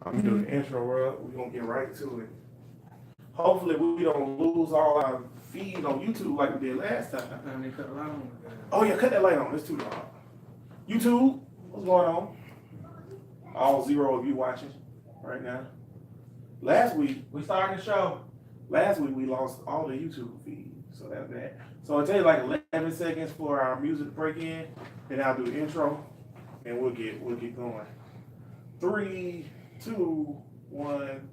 I'm doing the intro, bro. We're gonna get right to it. Hopefully we don't lose all our feed on YouTube like we did last time. And they cut a lot on it. Oh yeah, cut that light on. It's too dark. YouTube, what's going on? All 0 of you watching right now. Last week We starting the show. we lost all the YouTube feed. So that's that. So I'll tell you like 11 seconds for our music to break in. Then I'll do the intro and we'll get going. 3, 2, 1.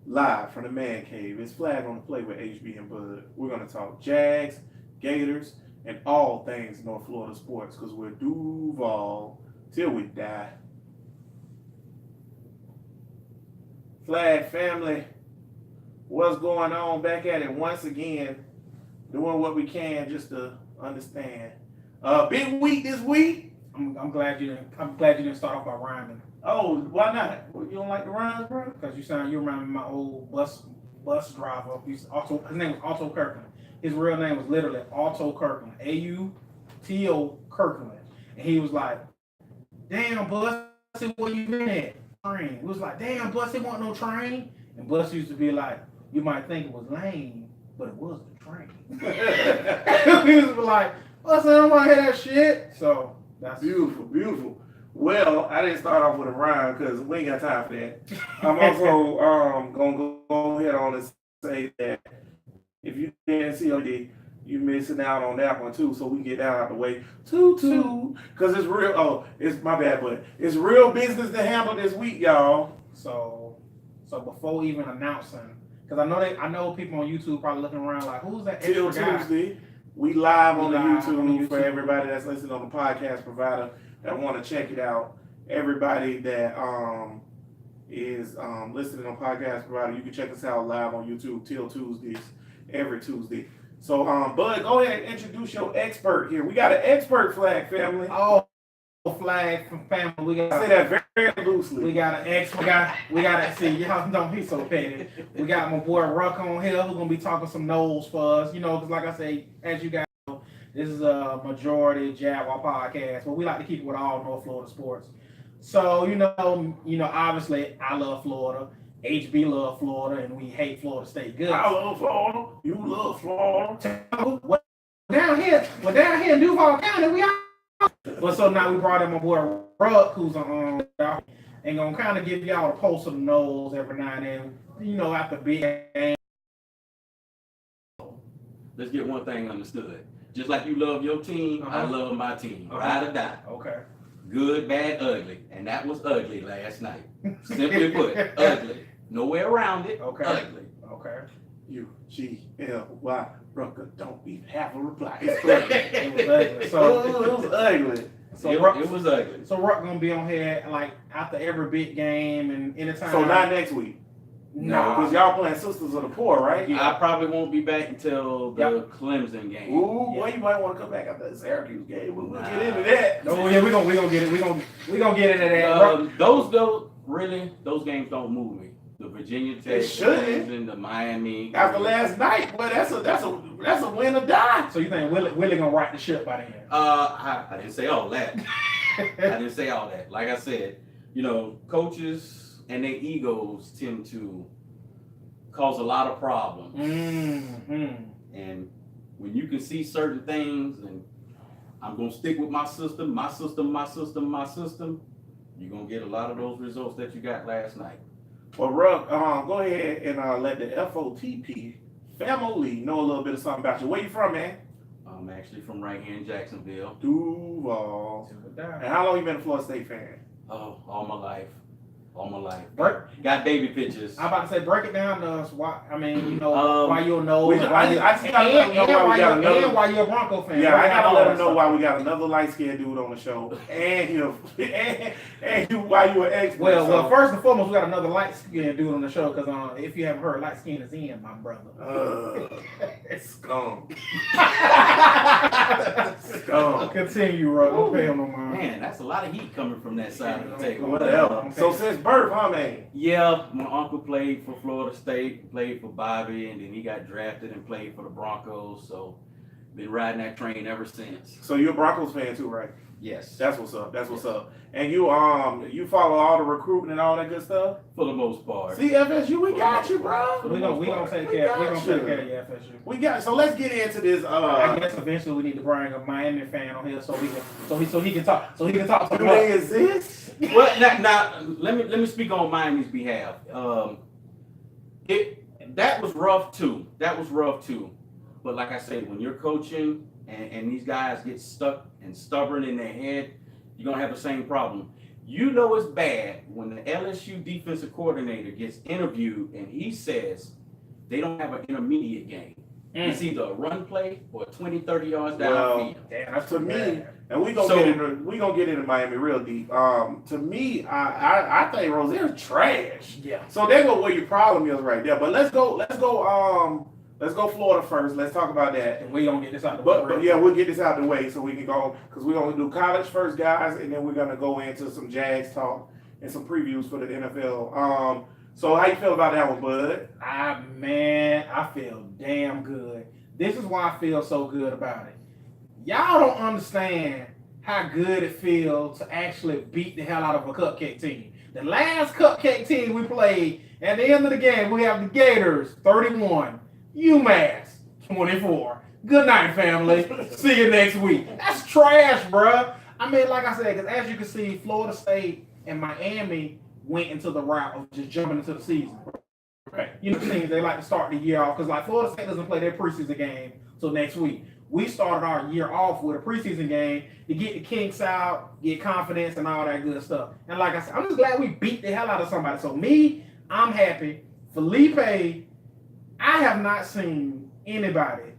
Live from the man cave. It's Flag on the Play with HB and Bud. We're gonna talk Jags, Gators, and all things North Florida sports because we're Duval till we die. Flag family, what's going on? Back at it once again, doing what we can just to understand. Big week this week. I'm glad you didn't start off by rhyming. Oh, why not? You don't like the rhymes, bro? Because you remind me of my old bus driver. His name was Otto Kirkland. His real name was literally Otto Kirkland. A-U-T-O Kirkland. And he was like, damn, Bus, where you been at? Train. We was like, damn, Bus, it wasn't no train. And Bus used to be like, you might think it was lame, but it was the train. He was like, Bus, I don't want to hear that shit. So that's Beautiful, beautiful. Well, I didn't start off with a rhyme because we ain't got time for that. I'm also gonna go ahead on and say that if you didn't see OD, you missing out on that one too. So we can get that out of the way. Toot, because it's real. Oh, it's my bad, but it's real business to handle this week, y'all. So before even announcing, because I know people on YouTube probably looking around like, who's that Till extra guy? Tuesday, we live on the Live YouTube, on the for YouTube. everybody that's listening on the podcast provider that want to check it out. Everybody that is listening on podcast provider, you can check us out live on YouTube till Tuesdays, every Tuesday. So Bud, go ahead and introduce your expert here. We got an expert, Flag family. Oh, Flag from family. I say that very loosely. We got an ex. We got see y'all don't be so petty. We got my boy Ruck on here who's gonna be talking some nose for us. You know, because like I say, as you guys know, this is a majority Jaguar podcast, but we like to keep it with all North Florida sports. So you know, obviously I love Florida. HB love Florida, and we hate Florida State good. I love Florida. You love Florida. Down here in Duval County, we are. But so now we brought in my boy Ruck, who's on, and gonna kind of give y'all a pulse of the nose every now and then. You know, after big game. Let's get one thing understood. Just like you love your team, I love my team. Ride or die. Okay. Good, bad, ugly. And that was ugly last night. Simply put, ugly. No way around it. Okay. Ugly. Okay. UGLY, Rucker, don't even have a reply. It's ugly. It was ugly. So it was ugly. It was ugly. So Ruck gonna be on here like after every big game and anytime. So not next week. No, because y'all playing Sisters of the Poor, right? I probably won't be back until the Clemson game. Ooh, boy, you might want to come back after the Syracuse game. We'll get into that. Oh yeah, we gonna get it. We gonna get into that. Those games don't move me. The Virginia Tech It shouldn't. games and the Miami. After last night, but that's a win or die. So you think Willie gonna right the ship by then? I didn't say all that. I didn't say all that. Like I said, coaches and their egos tend to cause a lot of problems. Mm-hmm. And when you can see certain things, and I'm gonna stick with my system, you're gonna get a lot of those results that you got last night. Well, Ruck, go ahead and let the FOTP family know a little bit of something about you. Where you from, man? I'm actually from right here in Jacksonville. Duval. And And how long you been a Florida State fan? Oh, all my life. Break. Got baby pictures. I'm about to say, break it down to us. Why? I mean, why you'll know. I just gotta let them know why we got another. And why you're a Bronco fan. Yeah, I gotta let them know why we got another light skinned dude on the show, and why you an expert. Well, first and foremost, we got another light skinned dude on the show because if you haven't heard, light skin is in, my brother. Scum. Continue, bro. Don't pay him no mind. Man, that's a lot of heat coming from that side of the table. Whatever. So since birth, huh, man? Yeah, my uncle played for Florida State, played for Bobby, and then he got drafted and played for the Broncos. So been riding that train ever since. So you're a Broncos fan too, right? Yes, That's what's up. That's what's up. And you follow all the recruiting and all that good stuff. for the most part. See, FSU, we got you, bro. We gonna take care. We gonna take care of you, FSU. We got. So let's get into this. I guess eventually we need to bring a Miami fan on here so he can talk. So he can talk to Do us. they exist? Well, now let me speak on Miami's behalf. That was rough too. But like I said, when you're coaching and these guys get stuck and stubborn in their head, you're gonna have the same problem. You know it's bad when the LSU defensive coordinator gets interviewed and he says they don't have an intermediate game. It's either a run play or 20, 30 yards downfield. Damn, that's To me, bad. and we gonna get into Miami real deep. To me, I think Rozier's trash. Yeah. So there go where your problem is right there. But let's go Florida first. Let's talk about that. And we gonna get this out the way. But yeah, we'll get this out the way so we can go, because we're gonna do college first, guys, and then we're gonna go into some Jags talk and some previews for the NFL. So how you feel about that one, bud? I feel damn good. This is why I feel so good about it. Y'all don't understand how good it feels to actually beat the hell out of a cupcake team. The last cupcake team we played, at the end of the game, we have the Gators 31, UMass 24. Good night, family. See you next week. That's trash, bruh. I mean, like I said, because as you can see, Florida State and Miami went into the route of just jumping into the season. Right. You know, teams, they like to start the year off because, like, Florida State doesn't play their preseason game till next week. We started our year off with a preseason game to get the kinks out, get confidence, and all that good stuff. And like I said, I'm just glad we beat the hell out of somebody. So me, I'm happy. Felipe, I have not seen anybody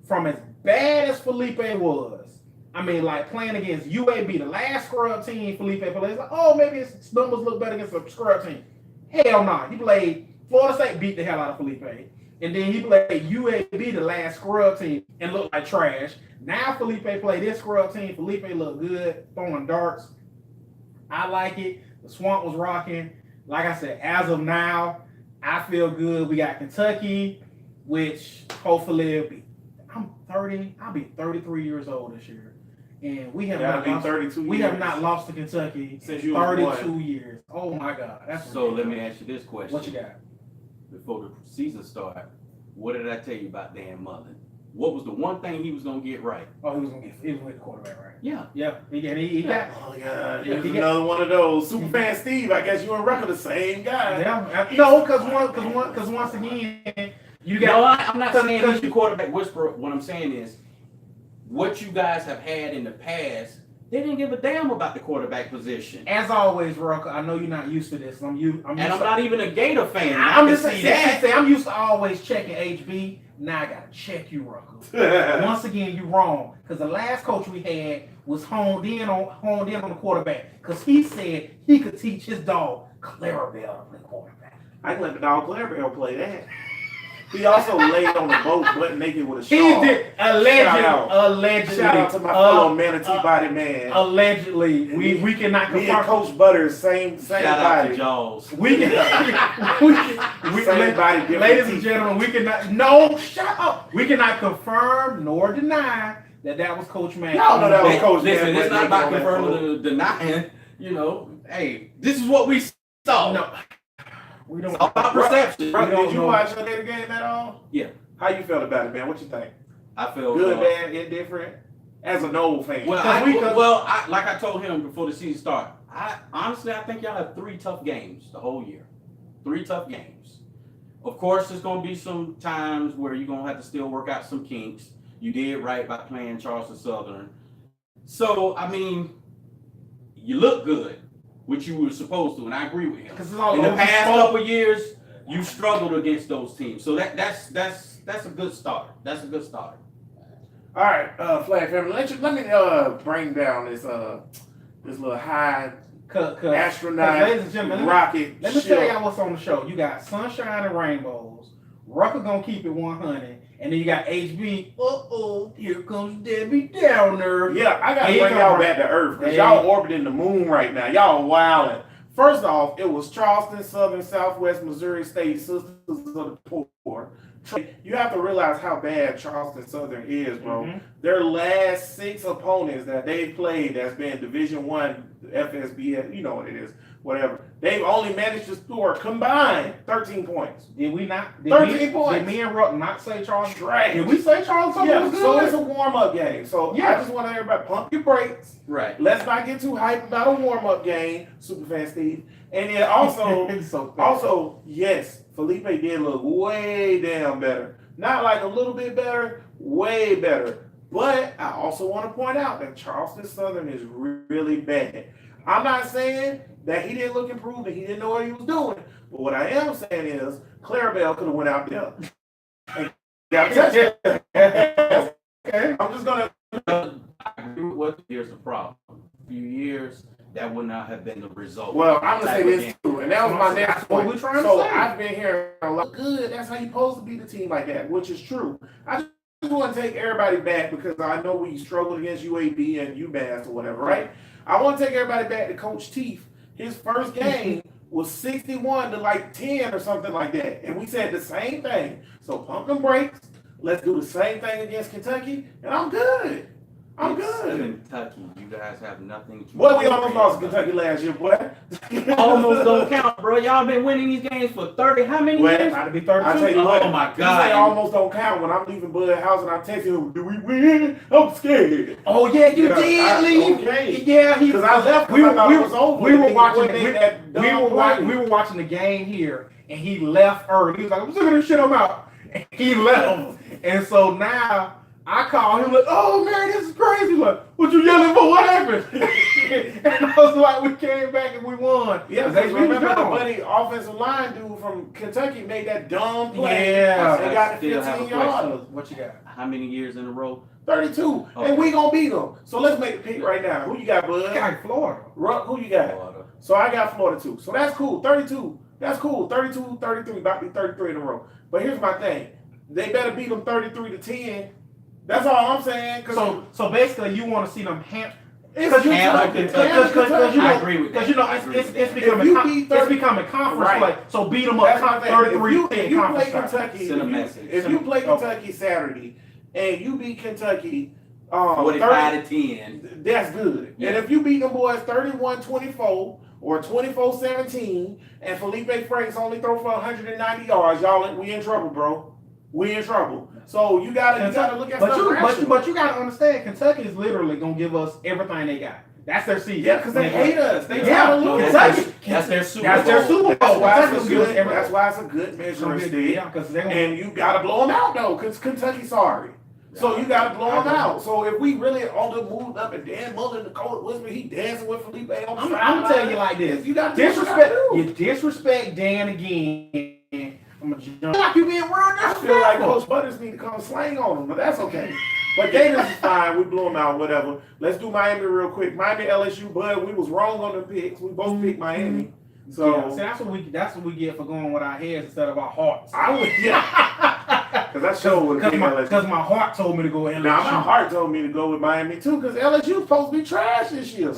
from as bad as Felipe was. I mean, like playing against UAB, the last scrub team Felipe played. It's like, oh, maybe his numbers look better against a scrub team. Hell no. He played, Florida State beat the hell out of Felipe. And then he played UAB, the last scrub team, and looked like trash. Now Felipe played this scrub team. Felipe looked good, throwing darts. I like it. The swamp was rocking. Like I said, as of now, I feel good. We got Kentucky, which hopefully will be. I'll be 33 years old this year. And we have not lost 32 we years. have not lost to Kentucky Since you was 32 years. Oh my God. That's So let ridiculous. me ask you this question. What you got? Before the season started, what did I tell you about Dan Mullen? What was the one thing he was gonna get right? Oh, he was gonna get the quarterback, right? Yeah. Yeah. He got Oh, God. Yeah, Here's he another one of those. Superfan Steve, I guess you and Rucker the same guy. yeah. No, because once again, you No, got I'm not saying he's the quarterback whisperer. What I'm saying is, what you guys have had in the past, they didn't give a damn about the quarterback position. as always, Rucker. I know you're not used to this. I'm not even a Gator fan. I'm I just can see that. saying, I'm used to always checking HB. Now I gotta check you, Rucker. Once again, you're wrong. Because the last coach we had was honed in on the quarterback. Because he said he could teach his dog Clarabelle to play quarterback. I can let the dog Clarabelle play that. He also laid on the boat butt naked with a He shawl. did allegedly. Shout out to my fellow manatee body man. Allegedly, we cannot Me and confirm. Coach Butters, same Shout out to body. Jaws. We can, Same body, different ladies and teeth. gentlemen, we cannot. No, shut up. We cannot confirm nor deny that was Coach Mack. Y'all know that was Coach Listen, Man, it's but not they about on that confirming or denying. You know, hey, this is what we saw. No, we don't. It's all about perception. Bro, We don't did you know. watch your Gator game at all? Yeah. How you felt about it, man? What you think? I feel Good, bad, indifferent? As a Noel fan. Well, like I told him before the season started, I think y'all have 3 tough games the whole year. 3 tough games. Of course, there's going to be some times where you're going to have to still work out some kinks. You did right by playing Charleston Southern. So, I mean, you look good, which you were supposed to, and I agree with him. In the past couple of years, you struggled against those teams. So that's a good start. That's a good start. All right, Flag Family, let me bring down this little high Ladies astronaut and gentlemen, rocket let me ship. tell y'all what's on the show. You got sunshine and rainbows Rucker gonna keep it 100, and then you got HB. Here comes Debbie Downer. Yeah, I gotta Here bring come y'all Rucker. back to earth because Hey. y'all orbiting the moon right now. Y'all wilding. First off, it was Charleston, Southern, Southwest Missouri State Sisters of the Poor. You have to realize how bad Charleston Southern is, bro. Mhm. Their last 6 opponents that they've played that's been Division One, FSBS, you know what it is, whatever. They've only managed to score combined 13 points. Did we not? Did 13 points. Did me and Rucker not say Charles? Trash. Did we say Charles? Yeah, was so good? it's a warm-up game. So I Yeah. just want everybody pump your brakes. Right. Let's not get too hyped about a warm-up game, Superfan Steve. And then also, It's so bad. also, yes, Felipe did look way damn better. Not like a little bit better, way better. But I also want to point out that Charleston Southern is really bad. I'm not saying that he didn't look improved and he didn't know what he was doing. But what I am saying is Clarabelle could have went out there and got a touchdown. Okay. I'm just gonna. I agree with what here's the problem. A few years, that would not have been the result. Well, I'm gonna say this too, and that was my next What point. we trying to So say. I've been hearing a lot. Good. That's how you supposed to beat the team like that, which is true. I just want to take everybody back because I know we struggled against UAB and UMass or whatever, right? I want to take everybody back to Coach Teeth. His first game was 61 to like 10 or something like that, and we said the same thing. So pump them brakes. Let's do the same thing against Kentucky, and I'm good. I'm It's good. Kentucky, you guys have nothing to Boy, we almost lost to Kentucky last year, boy. Almost don't count, bro. Y'all been winning these games for 30, how many Well, years? About to be I 32. tell you what, Oh my you say God. almost don't count when I'm leaving Bud House and I'm texting him, do we win? I'm scared. Oh yeah, you Yeah, did leave. okay. Yeah, he. Because I left We because I were- thought it was over. we were And watching- when they that we dumb play. we were watching the game here, and he left early. He was like, "I'm sick of this shit. I'm out." And he left, and so now I call him like, "Oh man, this is crazy! Like, what you yelling for? What happened?" And I was like, "We came back and we won." Yeah, they because remember the buddy offensive line dude from Kentucky made that dumb play. Yeah. They got the I still have a 15 yards. What you got? How many years in a row? 32. Okay. And we going to beat them. So let's make the pick right now. Who you got, Bud? Got Florida. Ruck, who you got? Florida. So I got Florida too. So that's cool. 32. That's cool. 32, 33, about to be 33 in a row. But here's my thing. They better beat them 33 to 10. That's all I'm saying. So basically, you want to see them ham. It's you- Hammer, Kentucky. Because you I know, agree with that. because you know I it's agree with it's that. becoming If you beat 30 it's becoming conference Right. play. So beat them up That's my thing. 33 If you conference play play. Kentucky, Send a message. if you play Oh. Kentucky Saturday and you beat Kentucky 45 to 10. that's good. Yeah. And if you beat them boys 31-24 or 24-17 and Felipe Franks only throw for 190 yards, we in trouble, bro. We in trouble. So you gotta look at stuff rational. But you gotta understand, Kentucky is literally gonna give us everything they got. That's their season. Yeah, because they hate us. They Yeah, try to no, lose. Kentucky- That's their Super That's their Bowl. Super That's Bowl. why Kentucky's it's a gonna give us good. everything. That's why it's a good measuring stick. Yeah, because they And you gotta blow them out though, because Kentucky's sorry. So you gotta blow them out. So if we really on the move up and Dan Mullen, the coach Wisman, he dancing with Felipe on the I'm sideline. gonna tell you like this. You gotta Disrespect. You disrespect Dan again. I'm gonna jump. Like you being real I feel like disrespectful. Coach Butters need to come slang on him, but that's okay. But Gators is fine. We blew them out, whatever. Let's do Miami real quick. Miami LSU, bud. We was wrong on the picks. We both picked Miami. So Yeah, see, that's what we get for going with our heads instead of our hearts. I would, yeah, because that show would have been LSU. Because my heart told me to go LSU. Now my heart told me to go with Miami too, because LSU supposed to be trash this year.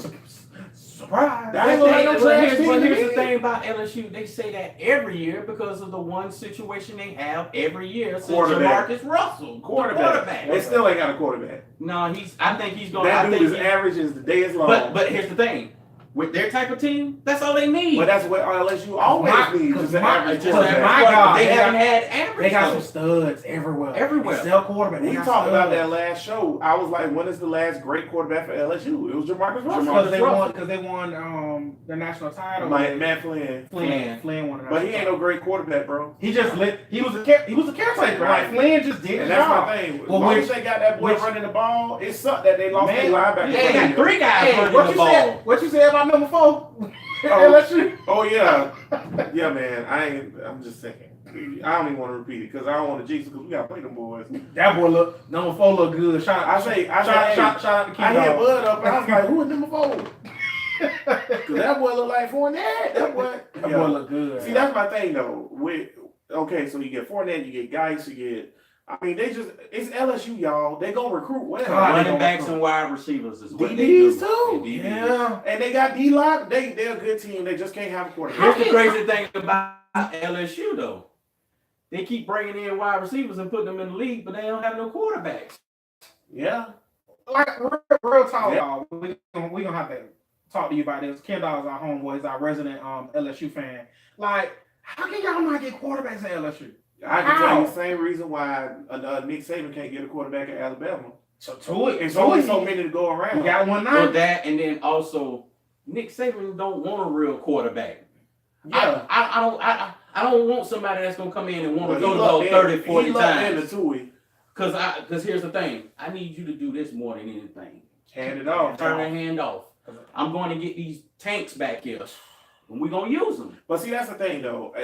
Surprise. That ain't gonna have no trash But team to here's the me. thing about LSU. They say that every year because of the one situation they have every year since Quarterback. Jamarcus Russell. Quarterback. They still ain't got a quarterback. No, I think he's going That to. dude is average as the day is long. But here's the thing. With their type of team, that's all they need. But that's what LSU always needs. Just an average Just quarterback. my God, they they haven't got- had average. They got some though. studs everywhere. Everywhere. They sell quarterback. They We got talked about studs. that last show. I was like, when is the last great quarterback for LSU? It was Jamarcus Russell. Because they won the national title. Matt Flynn. Flynn won it. But he ain't no great quarterback, bro. He just he was a caretaker. Right. Like Flynn just did his And that's job. my thing. As Well, long which- as they got that boy which- running the ball, it sucked that they lost Man, their linebacker. They got 3 guys Hey, running what the you ball. said? What you said about number 4? Oh. LSU. Oh yeah, yeah, man. I'm just saying. I don't even want to repeat it because I don't want to jinx it because we gotta play them boys. That boy number 4 look good. Shout I say, out to Key I hit Dog. Bud up and I was like, who is number 4? Because that boy look like Fournette. That boy That boy look good. See, that's my thing though. With okay, so you get Fournette, you get Geis, you get. I mean, it's LSU, y'all. They gonna recruit well. God, Running backs and wide receivers is what they DBs do. too. And DBs. Yeah. And they got D-Lock. They're a good team. They just can't have a quarterback. Here's the crazy thing about LSU though. They keep bringing in wide receivers and putting them in the league, but they don't have no quarterbacks. Yeah. Like real talk, Yeah. y'all. We gonna have to talk to you about this. Kendall is our homeboy, is our resident LSU fan. Like, how can y'all not get quarterbacks at LSU? I can How? tell you the same reason why Nick Saban can't get a quarterback at Alabama. So to it, It's to only it, so many to go we around. got one Well, now. that and then also Nick Saban don't want a real quarterback. Yeah. I don't want somebody that's gonna come in and want But to throw he the ball lucked 30, in- 40 he lucked in times. the Tui. Cause here's the thing. I need you to do this more than anything. Hand it off. Turn that hand off. I'm going to get these tanks back here, and we're gonna use them. But see, that's the thing, though.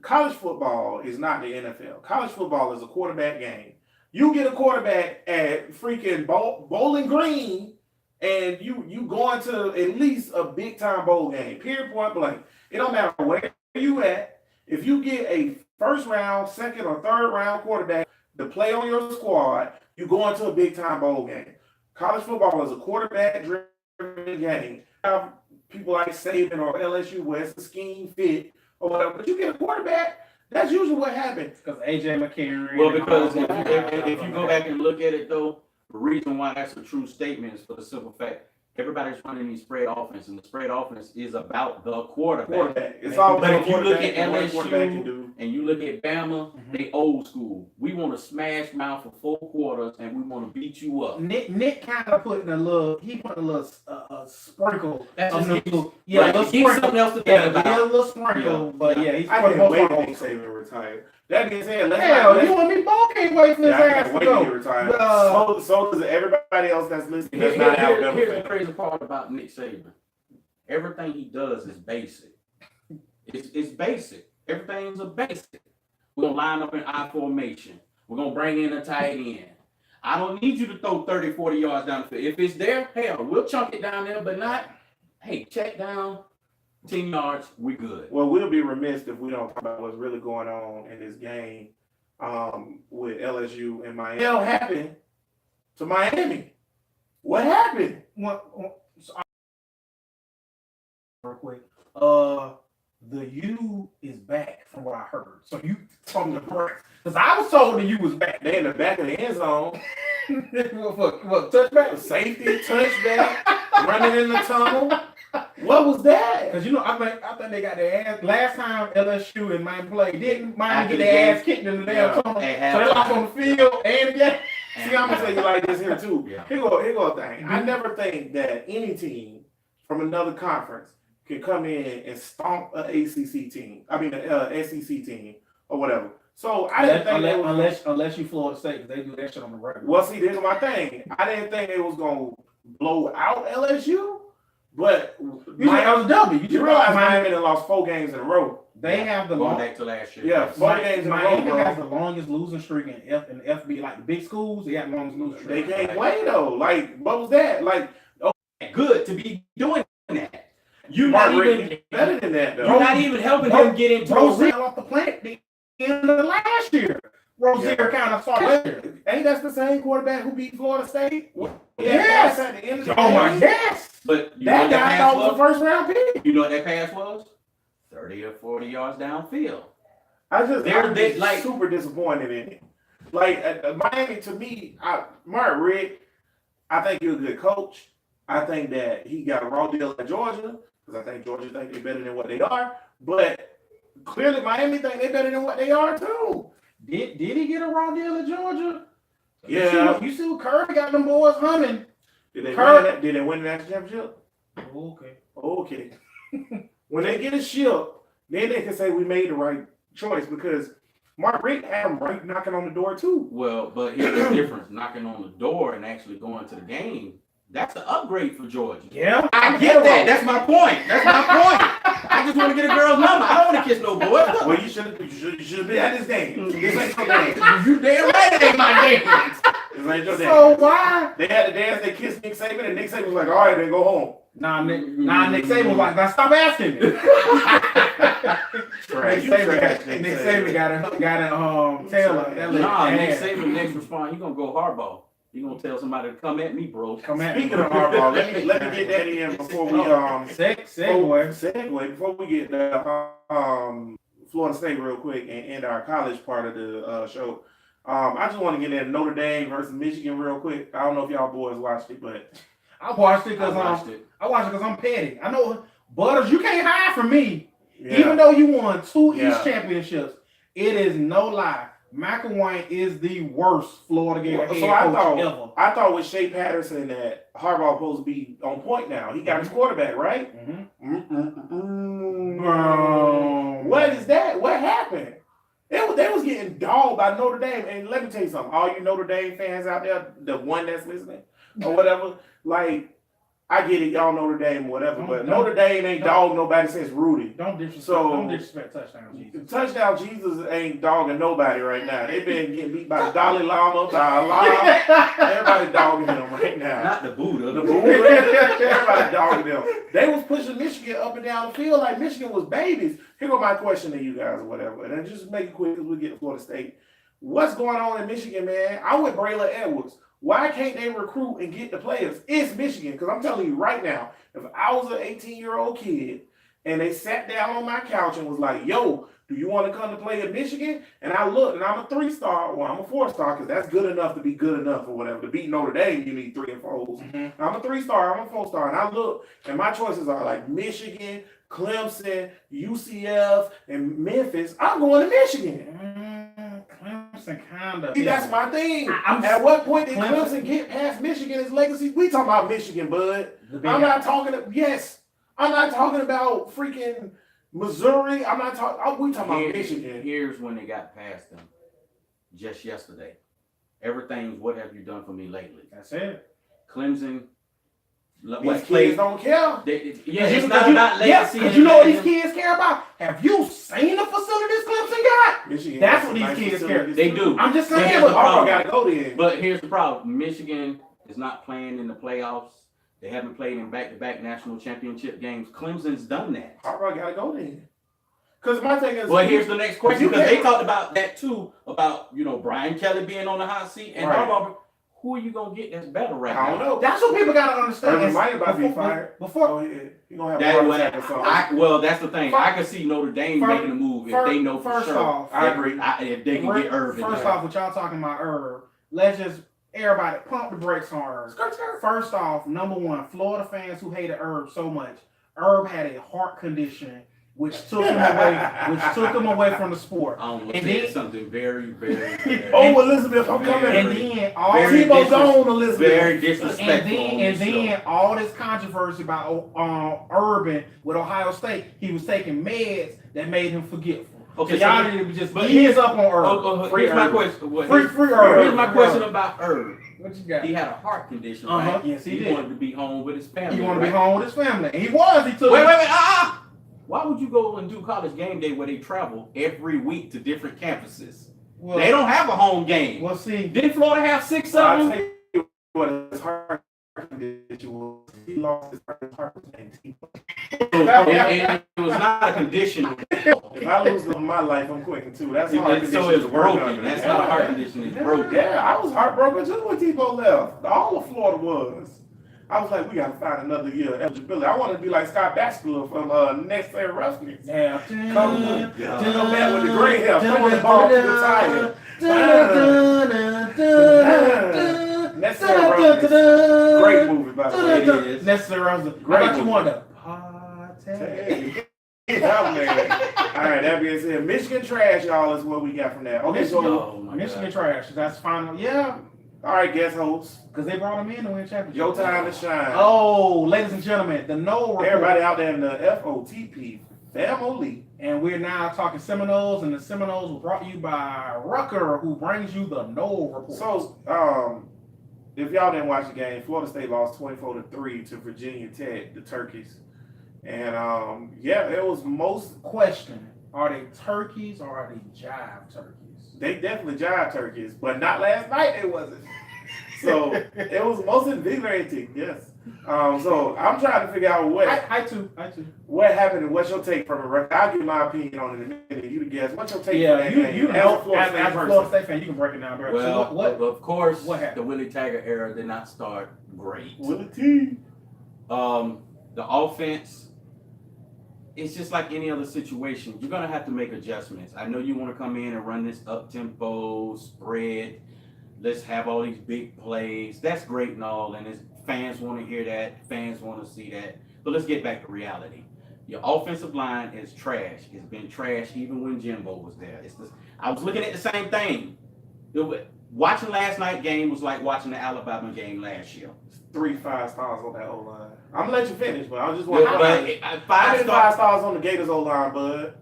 College football is not the NFL. College football is a quarterback game. You get a quarterback at freaking Bowling Green, and you going to at least a big time bowl game. Period. Point blank. It don't matter where you at. If you get a first round, second or third round quarterback to play on your squad, you go into a big time bowl game. College football is a quarterback driven game. Have people like Saban or LSU where it's a scheme fit or whatever, but you get a quarterback, that's usually what happens. Because AJ McCarron. Well, because if you go back and look at it though, the reason why that's a true statement is for the simple fact everybody's running these spread offense, and the spread offense is about the quarterback. It's all But about if you look quarterback at and what a quarterback can LSU do. and you look at Bama, Mhm. they old school. We want to smash mouth for 4 quarters, and we want to beat you up. Nick kind of put in a little sprinkle. That's of just the give- little, yeah, Right, a little give sprinkle. something else to Yeah, think give a about. little sprinkle, Yeah. but yeah, he's I for the can't most wait part. to Nick Saban retire. That being said, Hell, you and me both can't wait for his I ass can't to wait go. to retire. Uh, So does everybody else that's listening. That's not Alabama Here's the fan. crazy part about Nick Saban. Everything he does is basic. It's basic. Everything's a basic. We're gonna line up in I formation. We're gonna bring in a tight end. I don't need you to throw 30, 40 yards down the field. If it's there, hell, we'll chunk it down there, but not, hey, check down 10 yards, we good. Well, we'll be remiss if we don't talk about what's really going on in this game with LSU and Miami. What the hell happened to Miami? What happened? Real quick. The U is back from what I heard. So you from the press. Because I was told the U was back. They in the back of the end zone. what touchback? Safety, touchback, running in the tunnel. What was that? Because I think they got their ass last time LSU and Miami played. Didn't Miami After get the their game. ass kicked in the Yeah. damn tunnel? Hey, So they lost on the field and the game. See, I'm gonna tell you like this here too. Yeah. Here go a thing. I never think that any team from another conference can come in and stomp an ACC team. I mean, a SEC team or whatever. So I didn't think they was. Unless you Florida State, because they do that shit on the regular. Well, see, this is my thing. I didn't think they was gonna blow out LSU, but You said that was a W. you realize Miami done lost 4 games in a row. They have the Going long, back to last year. Yeah, 4 games in a row, Miami bro. has the longest losing streak in FB. Like the big schools, they got the longest losing They streak. can't win though. Like, what was that? Like, Good to be doing that. You're Mark not Richt even better than that though. you're not even helping Bro- him get into Bro a fell off the planet the end of last year. Rozier kind of started last year. Ain't that the same quarterback who beat Florida State? Yes. At the end of the Oh my game? yes. But you know That what guy pass thought was a was? first round pick. You know what that pass was? 30 or 40 yards downfield. I'm They- just like- super disappointed in it. Like Miami, to me, Mark Richt, I think he's a good coach. I think that he got a raw deal in Georgia because I think Georgia think they're better than what they are. But clearly, Miami think they're better than what they are too. Did he get a raw deal in Georgia? Yeah. You see what Curry got them boys humming. Did they Kirk- win that? Did they win the national championship? Okay. Okay. When they get a ship, then they can say we made the right choice because Mark Richt had them right knocking on the door too. Well, but here's the difference: knocking on the door and actually going to the game. That's an upgrade for Georgia. Yeah. I get that. That's my point. That's my point. I just want to get a girl's number. I don't want to kiss no boy. Well, you should have been at this game. This ain't your game. You damn right it ain't my game. This ain't your game. So why? They had to dance. They kissed Nick Saban, and Nick Saban was like, "All right, then go home." Nick Saban was like, now stop asking me. Trash. You Nick trash, Saban Nick got in Taylor. That little Nah, Nick ass. Saban next response, he gonna go hardball. He gonna tell somebody to come at me, bro. Come at me. Speaking of hardball, let me get that in before we segue before we get the Florida State real quick and end our college part of the show. I just want to get in Notre Dame versus Michigan real quick. I don't know if y'all boys watched it, but I watched it because I'm petty. I know, Butters, you can't hide from me. yeah. Even though you won 2 Yeah. East championships, it is no lie. McElwain is the worst Florida Gator head coach ever. I thought with Shea Patterson that Harbaugh supposed to be on point now. He got his quarterback, right? What is that? What happened? They was getting dogged by Notre Dame. And let me tell you something. All you Notre Dame fans out there, the one that's listening or whatever, like, I get it, y'all Notre Dame or whatever, but Notre Dame ain't dog nobody since Rudy. Don't disrespect Touchdown Jesus. Touchdown Jesus ain't dogging nobody right now. They been getting beat by the Dalai Lama, by Allah. Everybody dogging them right now. Not the Buddha. The Buddha. Everybody dogging them. They was pushing Michigan up and down the field like Michigan was babies. Here go my question to you guys or whatever. And then just make it quick because we get to Florida State. What's going on in Michigan, man? I'm with Braylon Edwards. Why can't they recruit and get the players? It's Michigan. Because I'm telling you right now, if I was an 18-year-old kid and they sat down on my couch and was like, yo, do you want to come to play at Michigan? And I looked, and I'm a 3-star, or I'm a 4-star, because that's good enough to be good enough or whatever. To beat Notre Dame, you need 3 and 4s. Mm-hmm. I'm a 3-star, I'm a 4-star, and I look, and my choices are like Michigan, Clemson, UCF, and Memphis. I'm going to Michigan. Clemson kind of. See, that's my thing. I'm At what point did Clemson get past Michigan's legacy? We talking about Michigan, bud. I'm not talking about freaking Missouri. I'm not talking. We talking about Michigan. Here's when they got past them. Just yesterday. Everything's what have you done for me lately? That's it. Clemson. These kids don't care. It's not about legacy. Because you know what these kids care about? Have you seen the facilities Clemson got? Michigan. That's what these kids care. They do. I'm just But saying. here's the But problem. Gotta go then. But here's the problem. Michigan is not playing in the playoffs. They haven't played in back-to-back national championship games. Clemson's done that. Harbaugh gotta go then. Because my thing is. Well, here's the next question. Because can't- they talked about that too, about Brian Kelly being on the hot seat and Right. Harbaugh. Who are you gonna get that's better right now? I don't know. that's what people gotta understand. Urban Meyer about to be fired. Before Oh, yeah. You gonna have That a heart way, attack or something. well, that's the thing. I could see Notre Dame making a move if they know for first sure. off, I agree. If they can get Irvin. First off, what y'all talking about Herb? Let's just everybody pump the brakes on Herb. First off, number one, Florida fans who hated Herb so much. Herb had a heart condition which took him away from the sport. I almost And said then- something very, very, very, Oh, Elizabeth, I'm coming. And then all Very Tebow gone, Elizabeth. very disrespectful. and then all this controversy about Urban with Ohio State, he was taking meds that made him forgetful. Okay, so y'all so- need to just but ease up on Urban. Here's my Urban. question. Free Urban. Here's my question about Irvin. What you got? He had a heart condition, Uh-huh. right? Yes, he did. wanted to be home with his family. He wanted to be right? home with his family. And he was. He took Wait. Why would you go and do college game day where they travel every week to different campuses? Well, They don't have a home game. Well, see. Didn't Florida have 6 I'll of tell them? you what his heart condition was. He lost his heart condition. And it was not a condition. If I lose my life, I'm quitting too. That's a heart condition. So it's to work broken. under. That's not a heart condition. It's broken. Yeah, I was heartbroken too when Tebow left. All of Florida was. I was like, we gotta find another year of eligibility. I want to be like Scott Bachelor from Next Fair Roughnecks. Yeah. Come back with the gray hair, throw the ball to the tire. Next Fair Roughnecks. Great movie, by the way. It is. Necessary Rosa. Great How about you movie. want to party? Hey. Yeah, man. All right, that being said, Michigan trash, y'all, is what we got from that. Okay, so, Oh my Michigan God. trash. That's final. Yeah. all right, guest hosts, Because they brought him in to win championship. your time to shine. Oh, ladies and gentlemen, the No Report. Everybody out there in the FOTP family. And we're now talking Seminoles, and the Seminoles were brought to you by Rucker, who brings you the No Report. So, if y'all didn't watch the game, Florida State lost 24-3 to Virginia Tech, the Turkeys. And yeah, it was most. Question: are they turkeys or are they jive turkeys? They definitely jive turkeys, but not last night. It wasn't. So it was most invigorating, yes. So I'm trying to figure out I too. what happened and what's your take from it. I'll give my opinion on it in a minute. You the guess. What's your take Yeah, from that you game? know, As a Florida State as a person. Florida State fan, you can break it down, bro. Well, So what? of course, what happened? the Willie Taggart era did not start great. Willie T. The offense, it's just like any other situation. You're gonna have to make adjustments. I know you want to come in and run this up tempo spread. Let's have all these big plays. That's great and all, and fans want to hear that. Fans want to see that. But let's get back to reality. Your offensive line is trash. It's been trash even when Jimbo was there. I was looking at the same thing. Watching last night's game was like watching the Alabama game last year. 3 5 stars on that O line. I'm gonna let you finish, but I just But want to. five Five stars. stars on the Gators O line, bud.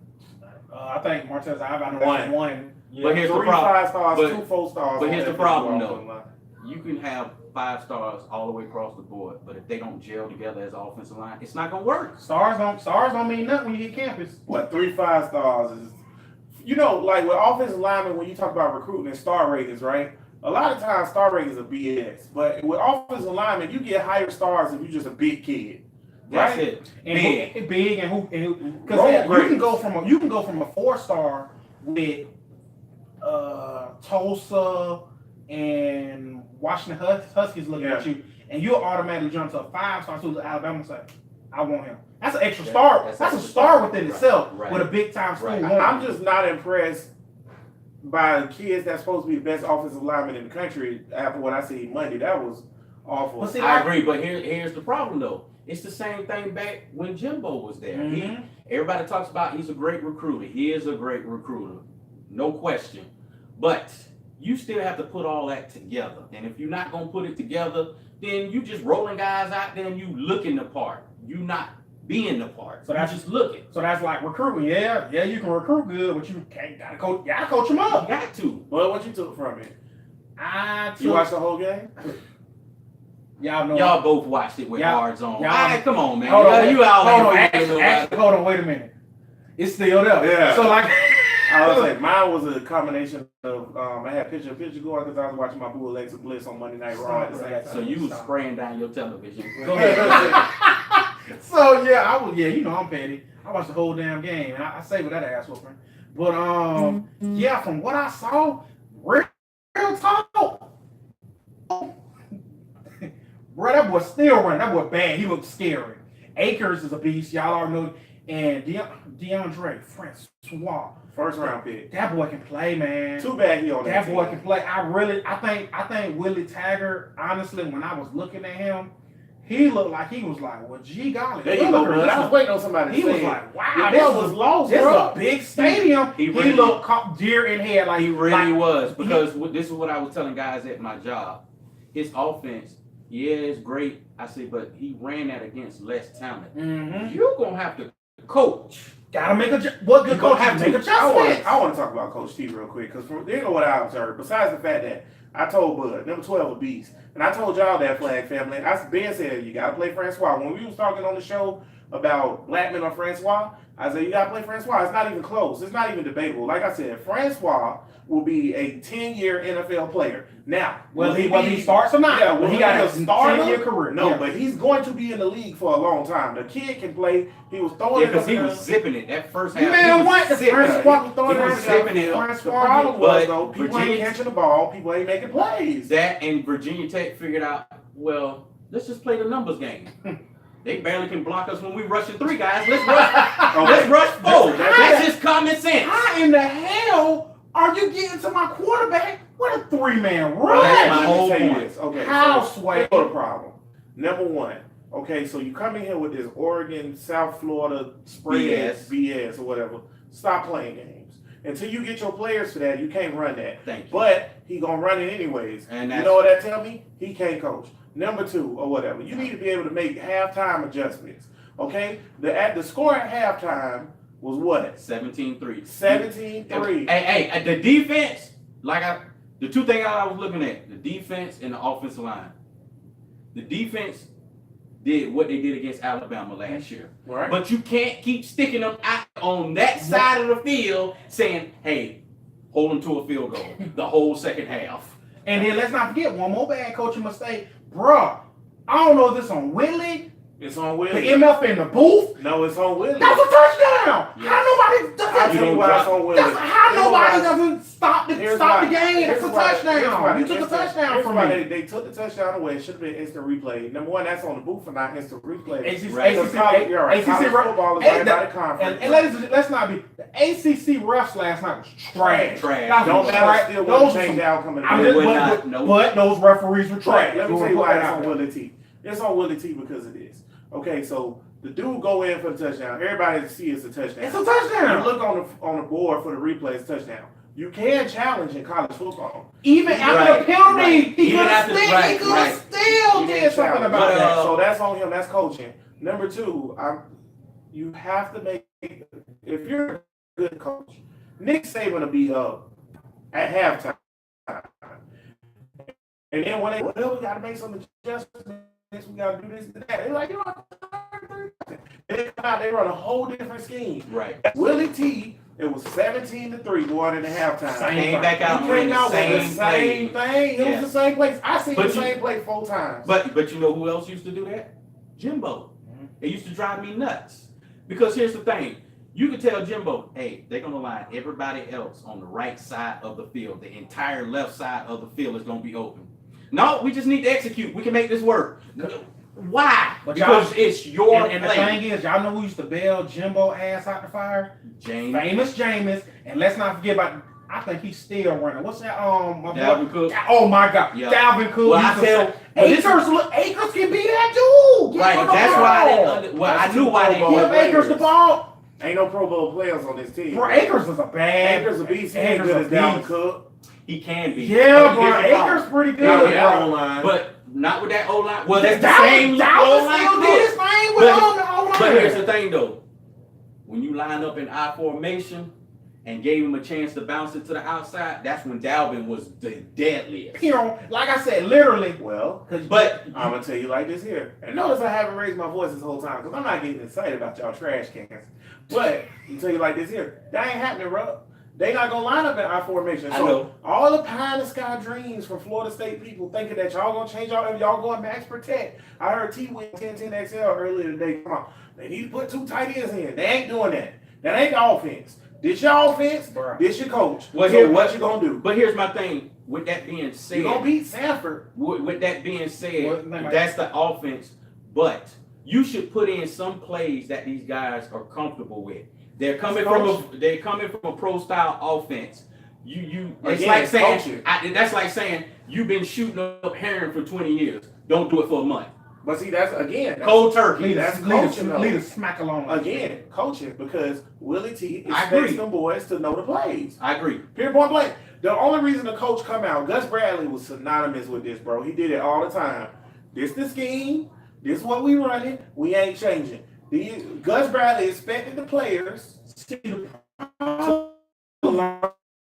I think Martez Ivan One. one. Yeah. But here's the 3 problem. 5 stars, But- 2 4 stars. but on here's that the problem, defensive though. line. You can have 5 stars all the way across the board, but if they don't gel together as an offensive line, it's not gonna work. Stars don't mean nothing when you hit campus. What 3 5 stars is? You know, like with offensive linemen, when you talk about recruiting and star ratings, right? A lot of times star ratings are BS, but with offensive linemen, you get higher stars if you're just a big kid. That's Right. it. And Big. big and who Role because you grades. can go from a 4-star with Tulsa and Washington Huskies looking at you, and you'll automatically jump to a 5-star to Alabama and say, I want him. That's an extra Yeah, star. that's That's a extra star star. within Right, itself right. with a big time school. Right. I'm just not impressed by the kids that's supposed to be the best offensive lineman in the country after what I see Monday. That was awful. But see, I agree, but here's the problem though. It's the same thing back when Jimbo was there. Mhm. Everybody talks about he's a great recruiter. He is a great recruiter, no question. But you still have to put all that together. And if you're not gonna put it together, then you just rolling guys out there and you looking the part. You not being the part. So So that's- that's just looking. So that's like recruiting. Yeah, you can recruit good, but you can't gotta coach. You gotta coach them You up. got to. But what you took from it? I You watched the whole game? y'all know. Y'all both watched it with Y'all- cards on. y'all- All right, come on, man. Hold on, You out hold on, here actually, figuring it out. hold on, wait a minute. It's still there. Yeah. So like, I was like, mine was a combination of I had picture going because I was watching my boo Alexa Bliss on Monday Night Raw at the same time. So you was spraying down your television. Go ahead. So yeah, you know I'm petty. I watched the whole damn game, and I saved that ass whooping. But yeah, from what I saw, real talk, bro, that boy still running. That boy bad. He looks scary. Akers is a beast. Y'all already know. And DeAndre Francois, First round pick. that boy can play, man. Too bad he on that That boy team. can play. I think Willie Taggart, honestly, when I was looking at him, he looked like he was like, well, gee golly. There you go, bud. I was waiting on somebody to He say was it. like, wow, Your this boy was lost, this is bro. a big stadium. He He, really- looked caught deer in head like He really like, was, because this is what I was telling guys at my job. His offense, yeah, it's great. I say, but he ran that against less talent. Mhm. You're gonna have to coach. Gotta make what good You gonna coach have make to. adjustments. I want to talk about Coach T real quick because you know what I observed. Besides the fact that I told Bud, number 12 a beast, and I told y'all that Flag family. Ben said you gotta play Francois. When we was talking on the show about Blackman or Francois, I said you gotta play Francois. It's not even close. It's not even debatable. Like I said, Francois will be a 10-year NFL player. Now, Whether will he starts or not, Yeah, well, will he he got be a a starter? 10-year career. No, Yeah. but he's going to be in the league for a long time. The kid can play. He was throwing Yeah, it because he up was there. zipping it that first half. Man, he was what? The zipping it. Francois was throwing He was it zipping it. up. The problem was But though, people Virginia- ain't catching the ball. People ain't making plays. That and Virginia Tech figured out, well, let's just play the numbers game. They barely can block us when we rushing 3 guys. Let's rush. Let's rush 4. That's just common sense. How in the hell are you getting to my quarterback with a 3-man run? That's my Let me whole tell you point. this. Okay, How, so Sway? here's the problem. Number one, okay, so you come in here with this Oregon, South Florida spread BS or whatever. Stop playing games. Until you get your players for that, you can't run that. Thank you. But he gonna run it anyways. And You that's- know what that tell me? He can't coach. Number 2 or whatever. You need to be able to make halftime adjustments. Okay? The score at halftime was what? 17-3. 17-3. Hey, the defense, the 2 things I was looking at, the defense and the offensive line. The defense did what they did against Alabama last year. Right? But you can't keep sticking them out on that side of the field saying, hey, hold them to a field goal the whole second half. And then let's not forget one more bad coaching mistake, bruh. I don't know if this on Willie, It's on the Willie. MF in the booth. No, it's on Willie. That's a touchdown. Yes. How nobody I doesn't? tell you why it's on Willie. How Here's nobody why- doesn't stop the here's stop why- the game? here's It's a why- here's why touchdown. You they took a instant- touchdown here's from why me. They took the touchdown away. It should have been instant replay. Number one, that's on the booth for not instant replay. ACC, Right. Because college, you're right. College football is Hey, right by the conference. and let's not be. The ACC refs last night was trash. Trash. That Don't was matter. trash. Still Those won't were change some- the outcome of the I'm game. just, would but, not, but, no. but those referees were trash. Right, let me We'll tell you put why that it's out on there. Willie T. It's on Willie T because of this. Okay, so the dude go in for the touchdown. Everybody see it's a touchdown. It's a You touchdown. look on the board for the replay, it's touchdown. You can challenge in college football. Even after Right, the penalty, right. he Even could have after- still, right, he could right. have still You did can't something challenge. about But, that. So that's on him. That's coaching. Number two, you have to make, if you're a good coach, Nick Saban will be up at halftime. And then when we got to make some adjustments, we got to do this and that. They're like, they come out, they run a whole different scheme. Right. Willie T, it was 17-3 going into halftime. Same Came back out You with came the out with the same same play. thing. It Yeah. was the same place. I seen But the you- same play 4 times. But you know who else used to do that? Jimbo. It used to drive me nuts. Because here's the thing. You can tell Jimbo, hey, they're gonna line everybody else on the right side of the field. The entire left side of the field is gonna be open. No, we just need to execute. We can make this work. Why? But Because it's your And the play. thing is, y'all know who used to bail Jimbo ass out the fire? James Famous Jameis. And let's not forget about, I think he's still running. What's that? My boy? Dalvin Cook. Oh my God. Yeah. Dalvin Cook. Well, used I to tell- say, but this- Akers can be that dude. Give Right. him the That's why they. ball. Well, I That's knew two why they. Pro Bowl Give Akers the ball. Ain't no Pro Bowl players on this team. Bro, Akers is a bad. Akers a beast. He ain't Akers good a as Dalvin beast. Cook. He can be. Yeah, But bro. here's the problem. Akers pretty Not good. with that bro. O-line. But not with that O line. Well, that's the Dalvin same Dalvin O-line still coach. did his thing with But- on the O-line. But here's the thing, though. When you line up in I formation and gave him a chance to bounce it to the outside, that's when Dalvin was the deadliest. Like I said, literally. Well, But I'm gonna tell you like this here. And notice I haven't raised my voice this whole time because I'm not getting excited about y'all trash cans. But I'm tell you like this here. That ain't happening, bro. They not gonna line up in I formation. I So know. all the pie in the sky dreams from Florida State people thinking that y'all gonna change y'all going max protect. I heard T win 10-10 XL earlier today. Come on, they need to put 2 tight ends in. They ain't doing that. That ain't the offense. This your offense. Bruh. This your coach. Well, So here- what you gonna do? But here's my thing. With that being said, You gonna beat Sanford. with that being said, What- that's the offense. But you should put in some plays that these guys are comfortable with. They're coming from a pro style offense. It's Again, like saying coaching. that's like saying you've been shooting up herring for 20 years. Don't do it for a month. But see, that's Cold turkey. Leave That's the coaching, though. leave the smack alone. Again, coaching because Willie T I expects agree. them boys to know the plays. I agree. Period, point blank. The only reason the coach come out, Gus Bradley was synonymous with this, bro. He did it all the time. This the scheme. This what we running. We ain't changing. Gus Bradley expected the players to learn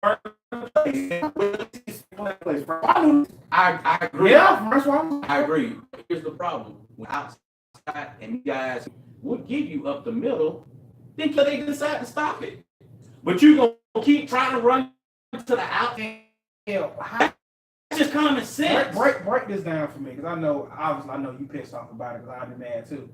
the plays. Willie T's playing plays. I agree. Yeah, first one. I agree. Here's the problem. When outside and you guys would give you up the middle, then they decide to stop it. But you're going to keep trying to run to the out. Hell, how- It's just common sense. break this down for me, because obviously I know you pissed off about it, because I'd be mad too.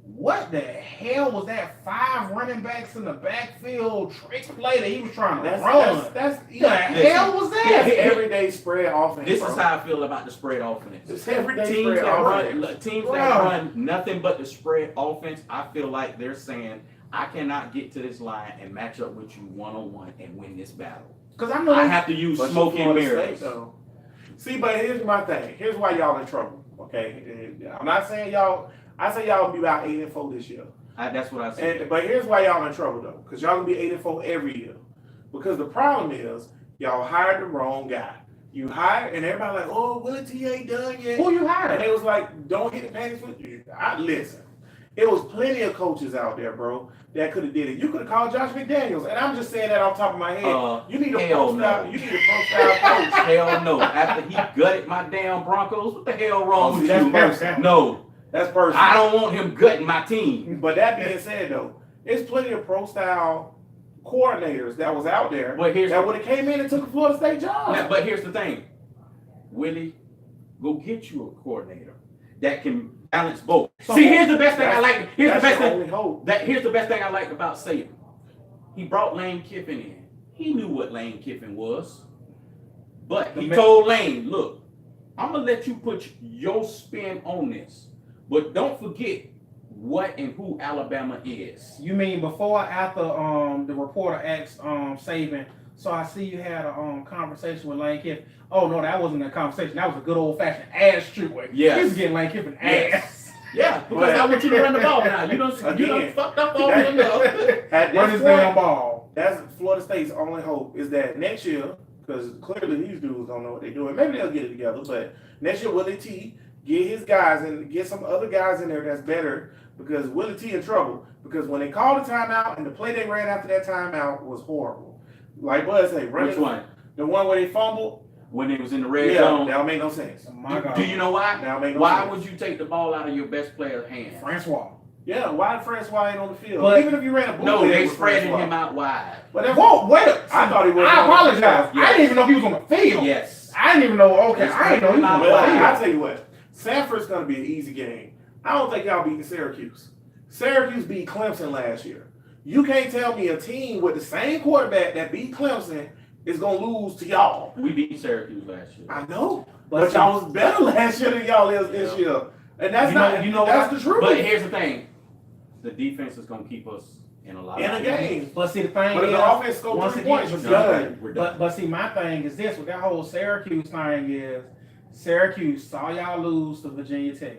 What the hell was that 5 running backs in the backfield trick play that he was trying to run? That's What the hell was That's that? everyday spread offense. This bro. is how I feel about the spread offense. It's everyday Teams spread that offense. that run nothing but the spread offense, I feel like they're saying, I cannot get to this line and match up with you one-on-one and win this battle. Because I know I have to use But smoke and Florida mirrors. State, though. See, but here's my thing. Here's why y'all in trouble. Okay, I'm not saying y'all. I say y'all will be about 8-4 this year. That's what I said. But here's why y'all in trouble though, because y'all gonna be 8-4 every year. Because the problem is y'all hired the wrong guy. You hired, and everybody like, oh, Willie T ain't done yet. who you And hired. they was like, don't hit the pants with you. Listen. It was plenty of coaches out there, bro, that could have did it. You could have called Josh McDaniels, and I'm just saying that off the top of my head. You need a hell pro style. no. You need a pro style coach. Hell no. After he gutted my damn Broncos, what the hell wrong with That's you? personal. No. That's personal. I don't want him gutting my team. But that being said, though, there's plenty of pro style coordinators that was out there But here's that would have came in and took a Florida State job. But here's the thing. Willie, go get you a coordinator that can balance both. So See, here's the best thing I like. Here's the That's best your thing. only hope. Here's the best thing I like about Saban. He brought Lane Kiffin in. He knew what Lane Kiffin was. But he told Lane, look, I'm going to let you put your spin on this. But don't forget what and who Alabama is. You mean before or after the reporter asked Saban, so I see you had a conversation with Lane Kiffin. Oh no, that wasn't a conversation. That was a good old fashioned ass treatment. Yes. He was getting Lane Kiffin ass. Yeah, because I want you to run the ball now. You done fucked up all enough. At Run this his damn point, ball. that's Florida State's only hope is that next year, because clearly these dudes don't know what they're doing. Maybe they'll get it together, but next year Willie T get his guys and get some other guys in there that's better because Willie T in trouble. Because when they called the timeout and the play they ran after that timeout was horrible. Like Bud said, Which one? The one where they fumbled. When it was in the red Yeah, zone. that don't make no sense. Oh my God. Do you know why? That don't make no Why sense. would you take the ball out of your best player's hand? Francois. Yeah, why Francois ain't on the field? But- Even if you ran a bootleg No, they with spreading Francois. him out wide. But that's Whoa, wait a I thought he was I on the apologize. field. I didn't even know he was on the field. Yes. I didn't even know. Okay, I didn't know he was on the Well, field. I'll tell you what. Sanford's going to be an easy game. I don't think y'all beating Syracuse. Syracuse beat Clemson last year. You can't tell me a team with the same quarterback that beat Clemson is going to lose to y'all. We beat Syracuse last year. I know. But y'all was better last year than y'all is this year. And that's that's the truth. But here's the thing. The defense is going to keep us in a lot in a of game. But see, the thing But if is, the offense scores once 3 again, points, you're We're done. done. We're done. but see, my thing is this: with that whole Syracuse thing is, Syracuse saw y'all lose to Virginia Tech,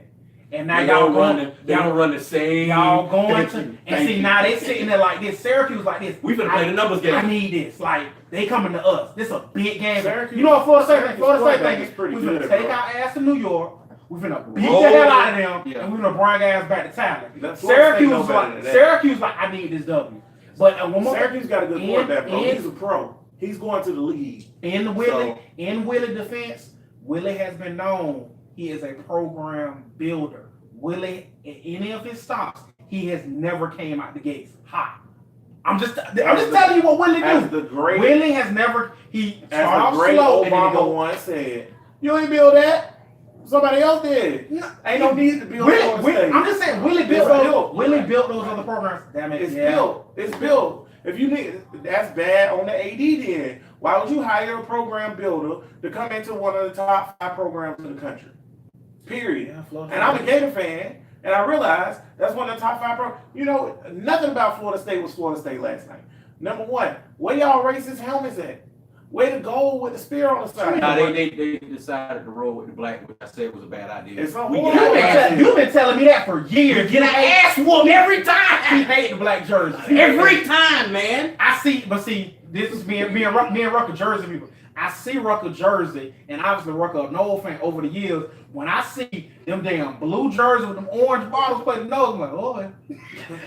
and now y'all going, Y'all run the same. y'all going to, Thank and see you. now they sitting there like this. Syracuse like this. We finna play the numbers game. I need this. Like they coming to us. This a big game. Syracuse- You know what Florida State? Syracuse Florida State quarterback thinking is pretty we finna good, take bro. our ass to New York. We finna beat Roll the hell out of it. them, Yeah. and we finna bring our ass back to talent. That Florida State Syracuse know better than like that. Syracuse like I need this W. But one more Syracuse got a good in- quarterback, bro. in- He's a pro. He's going to the league. in Willie defense, Willie has been known. He is a program builder. Willie, in any of his stops, he has never came out the gates hot. I'm just telling you what Willie As do. the great, Willie has never. He as start the off great slow and then he Obama go. once said, "You ain't build that. Somebody else did. No, Ain't no need to build Florida State. I'm just saying, Willie It's built built. Willie built those other programs. Damn it, It's yeah. built. It's built. If you need, that's bad on the AD. Then why would you hire a program builder to come into one of the top 5 programs in the country? Period. Yeah, Florida And I'm a State. Gator fan, and I realized that's one of the top 5 programs. You know, nothing about Florida State was Florida State last night. Number one, where y'all racist helmets at? Where the gold with the spear on the side? Nah, they decided to roll with the black, which I said was a bad idea. It's a We horrible get our ass You've been telling me that for years. get our ass whooped every He time. hate the black jerseys. Every time, man. I see, but see, this is me and Rucker Jersey people. I see Rucker Jersey, and obviously Rucker an old fan over the years. When I see them damn blue jerseys with them orange bottles playing the nose, I'm like, oh,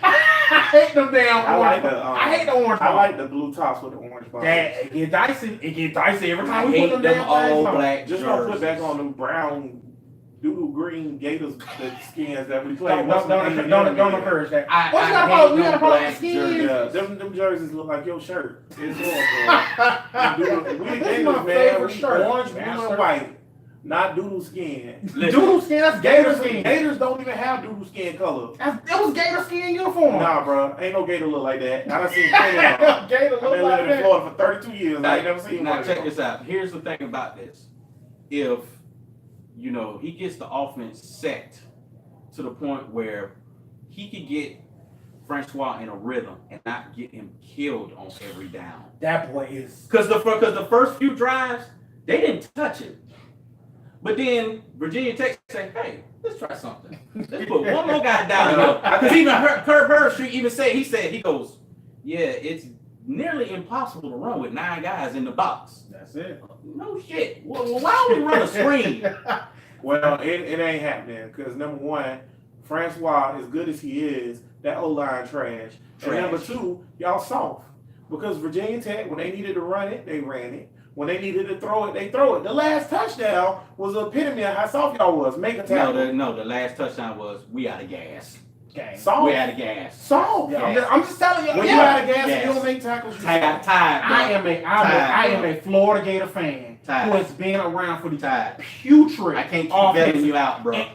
I hate them damn I orange. like the, I hate the orange I bottles. like the blue tops with the orange bottom. That it get dicey. It get dicey every I time we put hate them them damn all things on. black Just don't put back jerseys. on them brown, doodle green Gators the skins that we played. Don't encourage that. I What you got hate about? We got them a problem black with skin. jerseys. Them jerseys look like your shirt. It's horrible. We the This is Gators, my man. favorite We shirt. orange, blue, Bastard. and white. Not doodle skin. Listen, Doodle skin. That's gator skin. Gators don't even have doodle skin color. That was gator skin uniform. Nah, bro. Ain't no Gator look like that. I done seen plenty of them. Gator I've look been like living in that. Florida for 32 years. I ain't never seen one Now of check them. this out. Here's the thing about this. If he gets the offense set to the point where he could get Francois in a rhythm and not get him killed on every down. That boy is. Because the first few drives, they didn't touch him. But then Virginia Tech say, hey, let's try something. Let's put one more guy down here. Because even Herb Herbstreit even said, he goes, yeah, it's nearly impossible to run with 9 guys in the box. That's it. No shit. Well, why don't we run a screen? Well, it ain't happening because number one, Francois, as good as he is, that O-line trash. And number two, y'all soft. Because Virginia Tech, when they needed to run it, they ran it. When they needed to throw it, they throw it. The last touchdown was the epitome of how soft y'all was. Make a tackle. No, the last touchdown was we out of gas. game. Soft. We had a gas. Soft. Yeah. I'm just telling you. When you yeah. out of gas Yes. and you don't make tackles, you Tired, soft. tired, I am a Florida Gator fan Tired. who has been around for the tired. putrid. I can't keep offense. betting you out, bro.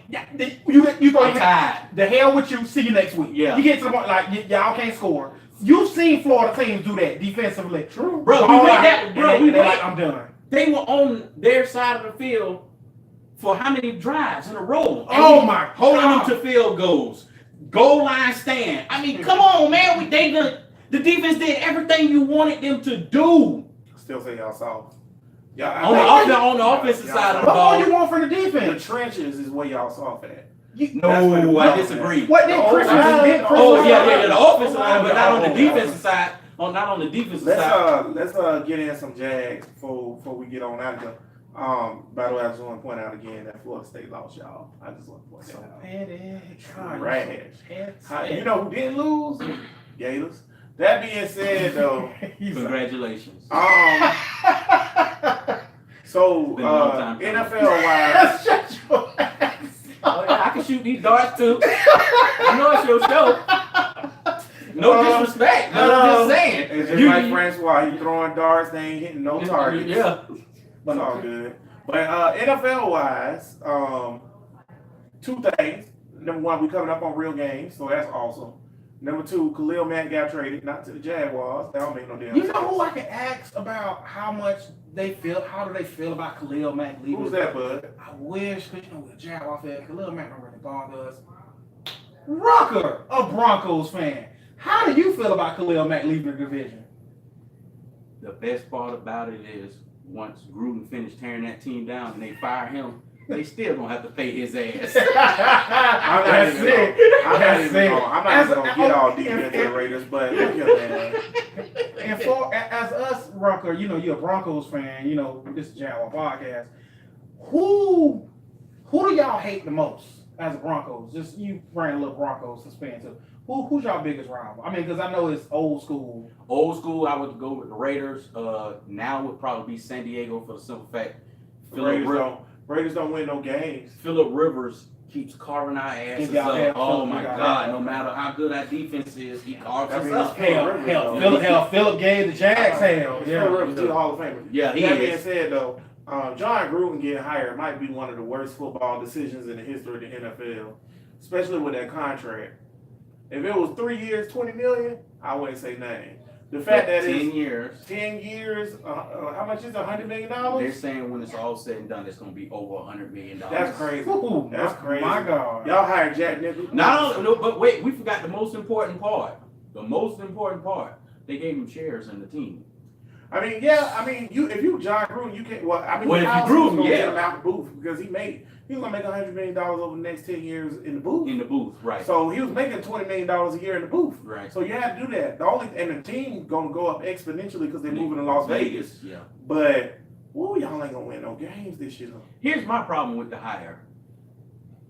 You thought I'm tired. the hell with you. See you next week. Yeah. You get to the point like y'all can't score. You've seen Florida teams do that defensively. True. Bro, we All went right, that, bro, and we they went. like, I'm done. They were on their side of the field for how many drives in a row? And Oh we my holding God. them to field goals, goal line stand. I mean, come on, man. The defense did everything you wanted them to do. Still say y'all soft. Y'all On the offensive side of the What more ball. you want from the the defense? trenches is where y'all soft at. No, I disagree. What did Chris line- Oh yeah, the offensive line, but not on the Oh, defensive side. Not on the defensive side. Let's get in some Jags before we get on out of here. By the way, I just want to point out again that Florida State lost, y'all. I just want to point that out. Trash. You know who didn't lose? Gators. That being said, though, Congratulations. so Been a long time coming. NFL wise, Shut your ass. Oh, yeah, I can shoot these darts too. I know it's your show. No disrespect, but I'm just saying. it's just like Francois. He throwing darts, they ain't hitting no targets. Yeah. But it's all good. But NFL wise, two things. Number one, we coming up on real games, so that's awesome. Number two, Khalil Mack got traded, not to the Jaguars. That don't make no damn You sense. know who I can ask about how much they feel? How do they feel about Khalil Mack leaving? Who's that, bud? I wish, because you know, with Jaguar fan, Khalil Mack don't really bother us. Rucker, a Broncos fan. How do you feel about Khalil Mack leaving the division? The best part about it is once Gruden finished tearing that team down and they fire him, they still gonna have to pay his ass. I'm not That's even it. I'm not That's even it. gonna get all deep into the Raiders, but look here, man. And for as us, Rucker, you know, you're a Broncos fan. You know, this is Jaguar podcast. Who do y'all hate the most as a Broncos? Just you ran a little Broncos fan too. Who's y'all biggest rival? I mean, because I know it's old school. Old school, I would go with the Raiders. Now would probably be San Diego for the simple fact Raiders don't win no games. Phillip Rivers keeps carving our asses Give y'all up. hell, Oh Phillip, my give y'all God! hell. No matter how good our defense is, he carves I us mean, up. Phillip gave the Jags hell. Yeah, Rivers to the Hall of Fame. Yeah, he That being is. said, though, John Gruden getting hired might be one of the worst football decisions in the history of the NFL, especially with that contract. If it was 3 years, $20 million, I wouldn't say nothing. The fact that 10 it's years. 10 years, how much is it? $100 million? They're saying when it's all said and done, it's going to be over $100 million. That's crazy. Ooh, That's crazy. My God. Y'all hired Jack Nicholson. But wait, we forgot the most important part. The most important part. They gave him shares in the team. I mean, yeah. I mean, if you John Gruden, you can't. Well, I mean, Well, if you Kyle Gruden, was gonna yeah. get him out the booth because he was gonna make $100 million over the next 10 years in the booth. In the booth, right. So he was making $20 million a year in the booth. Right. So you had to do that. The team gonna go up exponentially because they're moving to Las Vegas. Yeah. But y'all ain't gonna win no games this year. Here's my problem with the hire.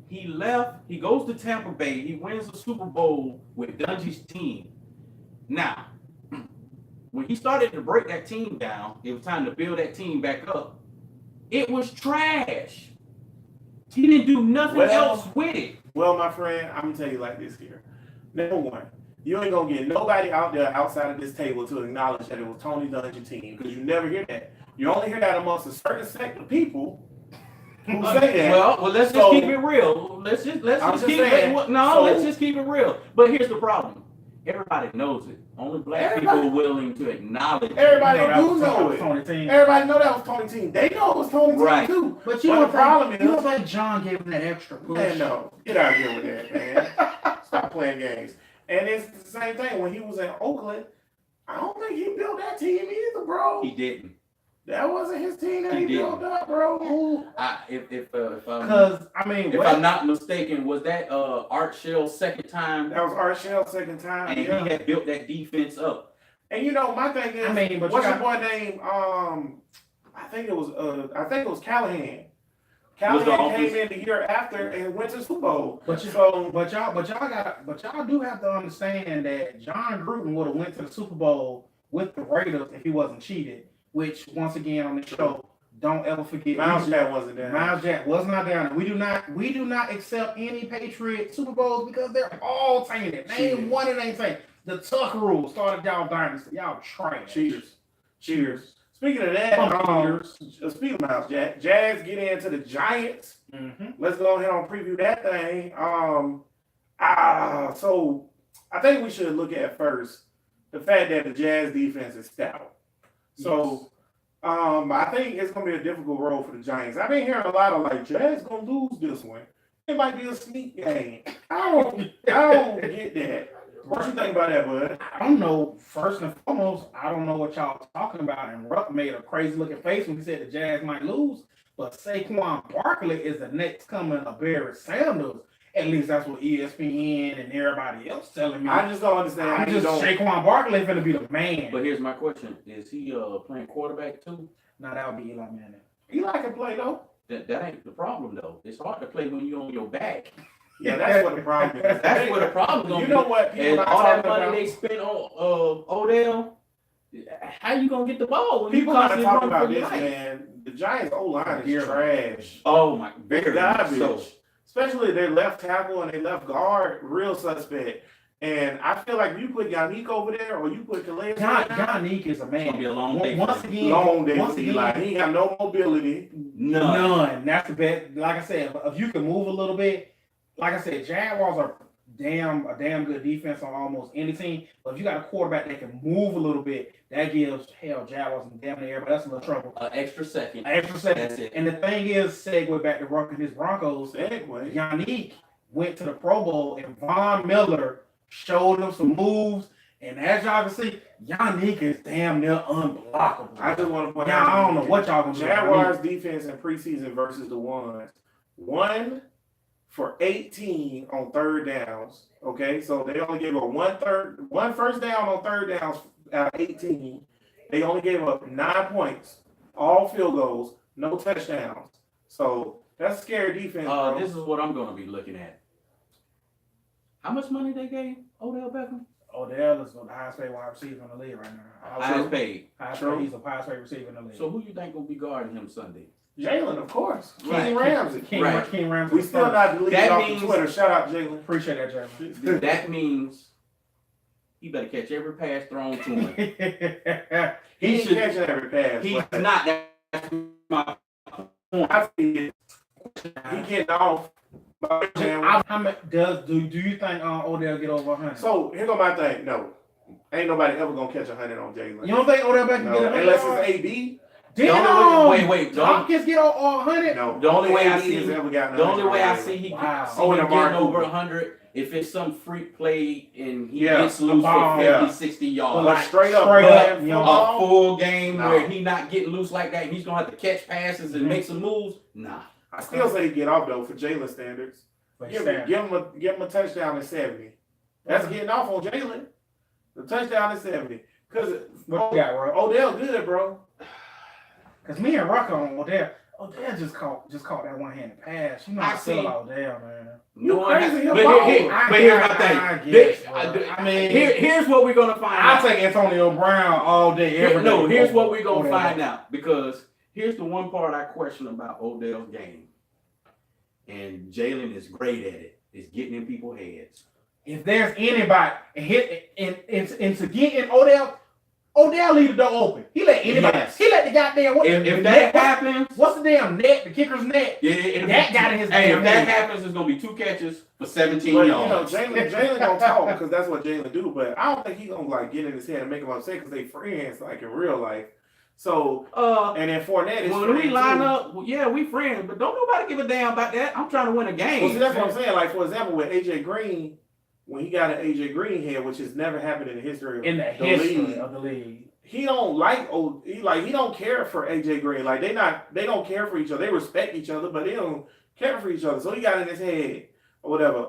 He left. He goes to Tampa Bay. He wins the Super Bowl with Dungy's team. Now, when he started to break that team down, it was time to build that team back up. It was trash. He didn't do nothing else with it. Well, my friend, I'm gonna tell you like this here. Number one, you ain't gonna get nobody out there outside of this table to acknowledge that it was Tony Dungy's team because you never hear that. You only hear that amongst a certain sect of people who say that. Well, let's just keep it real. Let's just keep it real. But here's the problem. Everybody knows it. Only black people are willing to acknowledge Everybody it. do know it. Everybody know that was Tony's team. They know it was Tony's Right. team too. But the problem is, you don't think John gave him that extra push? man, no, get out of here with that, man. Stop playing games. And it's the same thing when he was in Oakland. I don't think he built that team either, bro. He didn't. That wasn't his team that He he didn't. built up, bro. Because if I'm not mistaken, was that Art Shell's second time? That was Art Shell's second time. And he had built that defense up. And you know, my thing is, what's your boy name? I think it was Callahan. Callahan came in the year after and went to the Super Bowl. But y'all do have to understand that John Gruden would have went to the Super Bowl with the Raiders if he wasn't cheated. Which once again on the show, don't ever forget. Miles Jack wasn't there. Miles Jack was not down there. We do not accept any Patriot Super Bowls because they're all tainted. Name one that ain't tainted. The Tuck rule started y'all dynasty. Y'all trash. Cheers. Speaking of that, speaking of Miles Jack, Jags get into the Giants. Mm-hmm. Let's go ahead and preview that thing. So I think we should look at first the fact that the Jazz defense is stout. So I think it's gonna be a difficult role for the Giants. I've been hearing a lot of like Jazz gonna lose this one. It might be a sneak game. I don't get that. What you think about that, bud? I don't know. First and foremost, I don't know what y'all talking about. And Ruck made a crazy looking face when he said the Jazz might lose. But Saquon Barkley is the next coming of Barry Sanders. At least that's what ESPN and everybody else telling me. I just don't understand. Saquon Barkley finna be the man. But here's my question: is he playing quarterback too? No, that would be Eli Manning. Eli can play though. That ain't the problem though. It's hard to play when you're on your back. Yeah, that's what the problem is. That's what the problem. You know what? And all that money they spent on Odell, how you gonna get the ball when people you gotta talk run about for your this, life? man. The Giants O-line is trash. Oh my, They're garbage. Especially their left tackle and their left guard, real suspect. And I feel like you put Yannick over there or you put Calais. Yannick is a man. It's gonna be a long day. Once again, long day for Eli. He ain't got no mobility. None. That's the best. Like I said, if you can move a little bit, like I said, Jaguars are a damn good defense on almost any team. But if you got a quarterback that can move a little bit, that gives Jaguars and damn near everybody else a little trouble. Extra second. Extra second. That's it. And the thing is, segue back to Ruck and his Broncos. Yannick went to the Pro Bowl and Von Miller showed him some moves. And as y'all can see, Yannick is damn near unblockable. I just want to point out. I don't know what y'all gonna do. Jaguars defense in preseason versus the ones. 1 for 18 on third downs. Okay, so they only gave up one first down on third downs out of 18. They only gave up 9 points, all field goals, no touchdowns. So that's scary defense. Bro. This is what I'm gonna be looking at. How much money they gave Odell Beckham? Odell is the highest paid wide receiver in the league right now. Highest paid. He's the highest paid receiver in the league. So who you think will be guarding him Sunday? Jalen, of course. Right. King Ramsey. King Ramsey. We still not deleting That off means- the Twitter. Shout out Jalen. Appreciate that, Jalen. That means he better catch every pass thrown to him. He ain't catching every pass. He's but not. That's my point. I see it. He getting off. Do you think Odell get over 100? So here go my thing. No, ain't nobody ever gonna catch 100 on Jalen. You don't think Odell Beckham No, get 100? unless it's AB. Wait. Tompkins get 100? No, The only way I AB see has ever gotten The only 100 way I on see Jalen. he Wow. Oh, and getting Amari over Cooper. 100 if it's some freak play and he Yeah, gets loose bomb, for 50, yeah. 60 But yards. like straight up, Straight man, up, A full game No. where he not getting loose like that and he's gonna have to catch passes and make some moves. Nah. I still say he get off though for Jalen standards. Give him a touchdown at 70. That's getting off on Jalen. The touchdown is 70. Cause What you got, bro? Odell good, bro. Because me and Rucker on Odell just caught that one-handed pass. You know how I feel about Odell, man. You crazy? But But here's my thing. Here's what we're gonna find out. I'll take Antonio Brown all day, every day. Here's what we're gonna find out. Because here's the one part I question about Odell's game. And Jalen is great at it. Is getting in people's heads. If there's anybody and to get in Odell leave the door open. He let anybody. Yes. He let the goddamn. If that happens, what's the damn net? The kicker's net. That got in his Hey, damn if that head. happens, it's gonna be 2 catches for 17 But yards. Jalen gonna talk because that's what Jalen do. But I don't think he gonna like get in his head and make him upset because they friends like in real life. So and then Fournette is when we line too. up, well, yeah, we friends, but don't nobody give a damn about that. I'm trying to win a game. Well, see, that's what I'm saying. Like for example, with AJ Green, when he got an AJ Green head, which has never happened in the history of the league. He don't he don't care for AJ Green. Like they don't care for each other. They respect each other, but they don't care for each other. So he got in his head or whatever.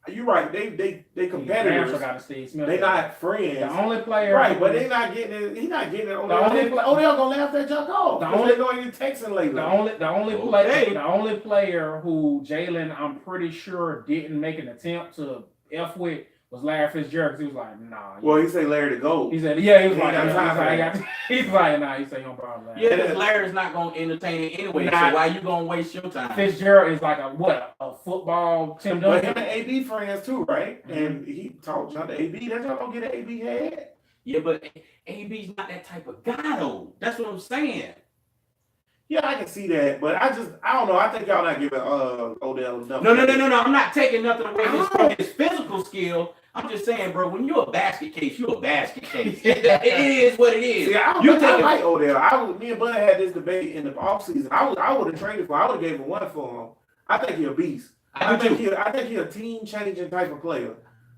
You're right. They competitors. They not friends. The only player, right? But they not getting it. He not getting it. Odell gonna laugh that junk off. They're going to Texan later. The only player who Jalen, I'm pretty sure, didn't make an attempt to F with was Larry Fitzgerald, 'cause he was like, nah. Well, he say Larry the GOAT. He said, yeah, he was He like, ain't got time for that. he's like, nah, he said, you don't problem Larry. Yeah, because Larry's not gonna entertain it anyway. Nah. So why you gonna waste your time? Fitzgerald is like a football Tim But him Duncan. and AB friends too, right? Mm-hmm. And he taught John to AB. That y'all don't get an AB head. Yeah, but AB's not that type of guy though. That's what I'm saying. Yeah, I can see that, but I don't know. I think y'all not giving Odell enough. No. I'm not taking nothing away from his physical skill. I'm just saying, bro, when you're a basket case, you're a basket case. It is what it is. See, I like Odell. Me and Bud had this debate in the offseason. I would have traded for him. I would have gave him one for him. I think he's a beast. I think he's a team changing type of player.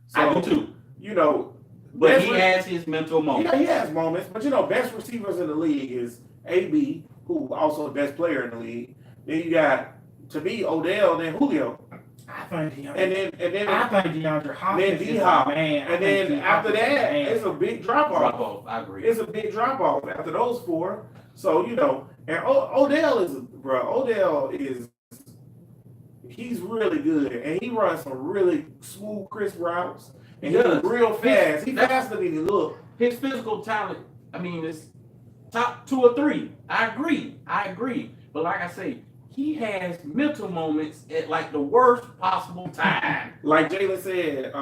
So, I do too. You know, But he has his mental moments. Yeah, he has moments. But you know, best receivers in the league is AB, who also the best player in the league. Then you got, to me, Odell, then Julio. I think DeAndre. And then I think DeAndre Hopkins then is D-Hop. a man. And then after that, it's a big drop off. I agree. It's a big drop off after those four. So, you know, and Odell is he's really good. And he runs some really smooth, crisp routes. And he's real fast. He's faster than he looks. His physical talent, I mean, it's top 2 or 3. I agree. But like I say, he has mental moments at like the worst possible time. Like Jalen said,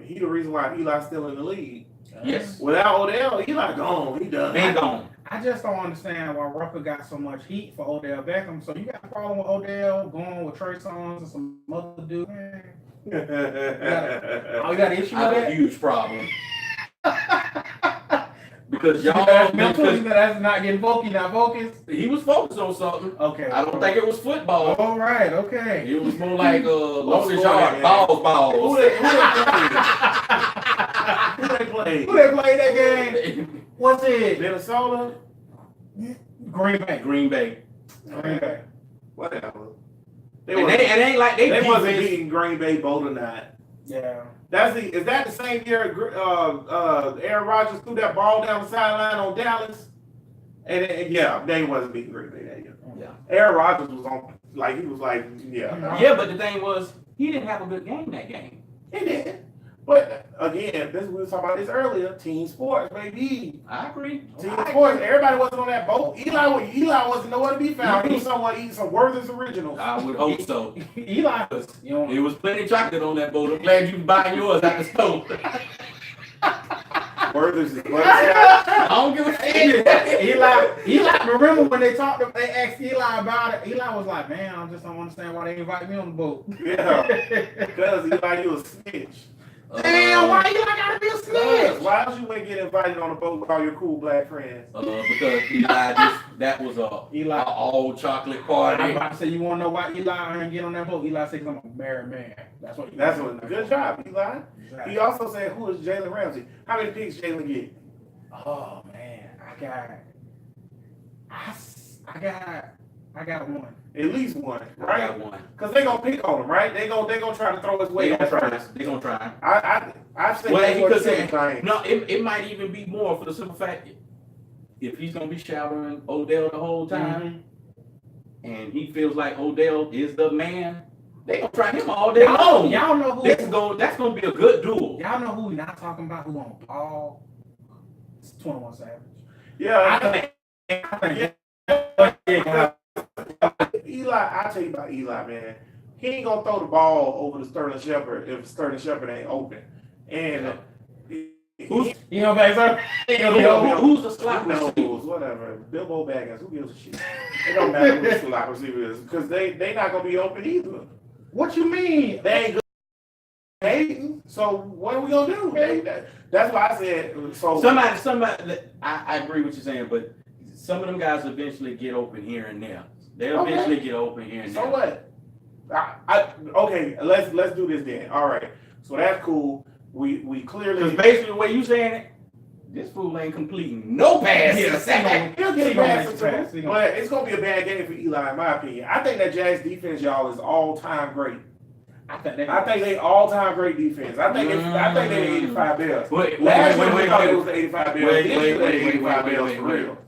he the reason why Eli's still in the league. Yes. Without Odell, Eli gone. He done. Been gone. I just don't understand why Rucker got so much heat for Odell Beckham. So you got a problem with Odell going with Trey Songz and some other dude? Man. You got an issue I with have a that? huge problem. Because That's not getting focused, not focused. he was focused on something. Okay. I don't think it was football. All right, okay. It was more like longest score, yard, man? balls. Who they played? Who they played that game? What's it? Minnesota? Green Bay. Green Bay. Green Bay. Whatever. And they ain't like They wasn't defense- beating Green Bay both or not. Yeah. Is that the same year Aaron Rodgers threw that ball down the sideline on Dallas? And yeah, they wasn't beating Green Bay that year. Yeah. Aaron Rodgers was yeah. Yeah, but the thing was, he didn't have a good game that game. He did. But again, we were talking about this earlier. Team sports, baby. I agree. Team sports. Everybody wasn't on that boat. Eli wasn't nowhere to be found. He was somewhere eating some Werther's Originals. I would hope so. Eli, you know, It was plenty of chocolate on that boat. I'm glad you buying yours at the store. Werther's is I don't give a shit. Eli, remember when they asked Eli about it? Eli was like, man, I just don't understand why they invite me on the boat. Yeah. Because Eli, you a snitch. Damn, why Eli gotta be a snitch? Why else you wouldn't get invited on the boat with all your cool black friends? Because that was a all chocolate I'm party. about to say, you want to know why Eli ain't get on that boat? Eli said, I'm a married man. That's what. Good job, Eli. Exactly. He also said, who is Jalen Ramsey? How many picks Jalen get? Oh man, I got one. At least one, I got right? one. Because they gonna pick on him, right? They gonna try to throw his way. They gonna try. I've said Well, that he for could the say thing. no. It might even be more for the simple fact if he's gonna be shadowing Odell the whole time, and he feels like Odell is the man, they gonna try him all day long. Y'all know who? That's gonna be a good duel. Y'all know who we not talking about? Who on Paul? It's 21 Savage. Yeah, I think. Eli, I'll tell you about Eli, man. He ain't gonna throw the ball over to Sterling Shepard if Sterling Shepard ain't open. And Who's You know what I'm saying? who's the slot receiver? whatever. Bilbo Baggins, who gives a shit? It don't matter who the slot receiver is, because they not gonna be open either. What you mean? They ain't good. Hating. So what are we gonna do? That's why I said so. Somebody. I agree with you saying, but some of them guys eventually get open here and there. They'll eventually get open here and there. So what? Okay, let's do this then. All right. So that's cool. We clearly Because basically the way you saying it, this fool ain't completing no passes. he'll get He gonna past make the pass. two, but it's gonna be a bad game for Eli, in my opinion. I think that Jags defense, y'all, is all time great. I think they all time great defense. I think they 85 Bears. Wait, Last year we wait, thought wait, it was the 85 Bears. Wait, This year wait, they wait, 85 wait, Bears wait, for wait. real.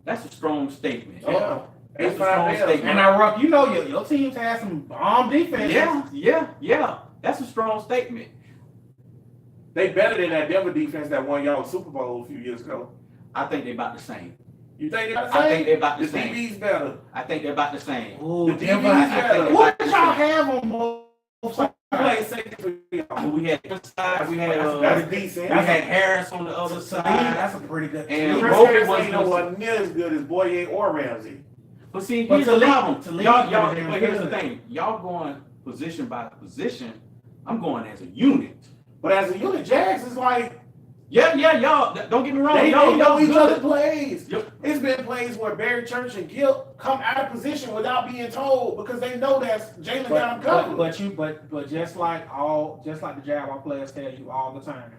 That's a strong statement. Yeah. That's a 85 strong Bears. statement. And I rock, you know your teams had some bomb defense. Yeah. That's a strong statement. They better than that Denver defense that won y'all Super Bowl a few years ago. I think they're about the same. You think they're the same? I think they're about the The same. DB's better. I think they're about the same. Ooh, The Denver. DB's better. What did y'all have on both sides? Play safety for y'all. We had inside, we had That's decent. we had Harris on the other So, side. that's a pretty good. And Chris Roby Harris was ain't nowhere near as good as Boye or Ramsey. But see, But here's the Talib- problem. Talib Y'all, is damn but here's the good. thing. Y'all going position by position. I'm going as a unit. But as a unit, Jags is like, Yeah, y'all. Don't get me wrong. they Y'all know each good. other's plays. Yep. It's been plays where Barry Church and Gill come out of position without being told because they know that Jalen got them covered. But just like the Jaguar players tell you all the time,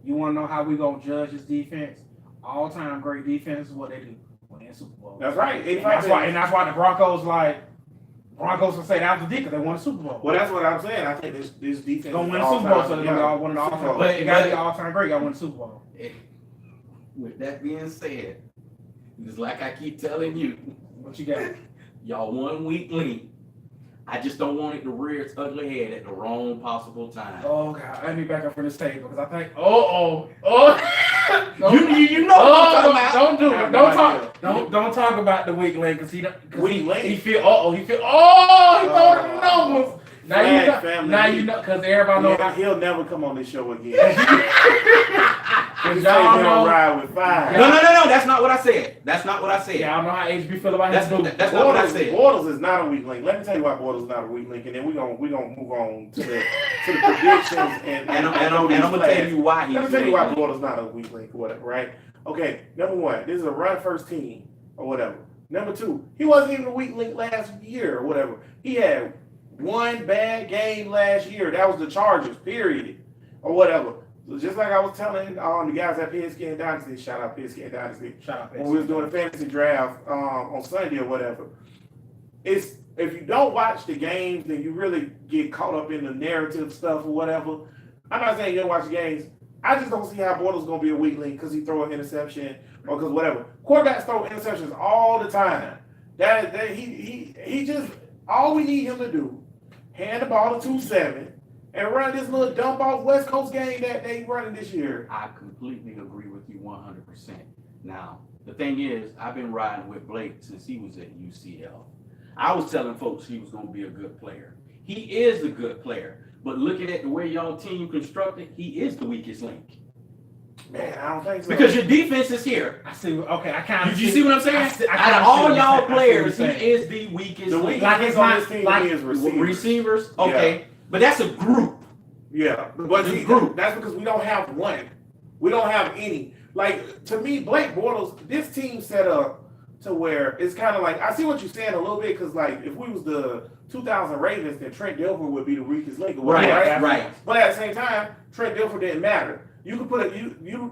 you want to know how we gonna judge this defense? All time great defense is what they do when they're in Super Bowl. That's right. And that's why the Broncos will say that was the because they won a Super Bowl. Well, that's what I'm saying. I think this defense They're gonna is win a Super Bowl, so all-time, they're gonna be all one of the all time. But- They gotta be all time great. Gotta win a Super Bowl. With that being said, just like I keep telling you, What you got? y'all 1 week link. I just don't want it to rear its ugly head at the wrong possible time. Oh God, let me back up from this table because I think. You know what I'm talking about. Don't do I it. have Don't no talk. idea. Don't talk about the weak link because he Weak link? He feel. He feel. Oh, he told him numbers. Now you Flag know. family. Now you know because everybody know. Yeah, he'll never come on this show again. Because He's y'all gonna know. ride with five. No. That's not what I said. That's not what I said. Y'all know how HB feel about That's his dude. that's not what I Bortles, said. Bortles is not a weak link. Let me tell you why Bortles is not a weak link, and then we're gonna move on to the predictions and I'm gonna tell you why he's. Let me tell you why weak. Bortles not a weak link or whatever, right? Okay, number one, this is a run first team or whatever. Number two, he wasn't even a weak link last year or whatever. He had one bad game last year. That was the Chargers, period, or whatever. So just like I was telling the guys at Pigskin Dynasty, shout out Pigskin Dynasty, Shout out. when we was doing a fantasy draft on Sunday or whatever. It's if you don't watch the games, then you really get caught up in the narrative stuff or whatever. I'm not saying you don't watch the games. I just don't see how Bortles gonna be a weak link because he throw an interception or because whatever. Quarterbacks throw interceptions all the time. That he just all we need him to do, hand the ball to 2-7 and run this little dump off West Coast game that they running this year. I completely agree with you 100%. Now, the thing is, I've been riding with Blake since he was at UCL. I was telling folks he was going to be a good player. He is a good player, but looking at the way y'all team constructed, he is the weakest link. Man, I don't think so. Because your defense is here. I see. Okay, I kind of. You see what I'm saying? Out of all y'all players, he is the weakest the link. weakest Like link it's on not- this team like is receivers. Receivers? Okay. But that's a group. Yeah, but The see, group. that's because we don't have one. We don't have any. Like, to me, Blake Bortles, this team set up to where it's kind of like, I see what you're saying a little bit, because, like, if we was the 2000 Ravens, then Trent Dilfer would be the weakest link. or whatever, Right. But at the same time, Trent Dilfer didn't matter. You could put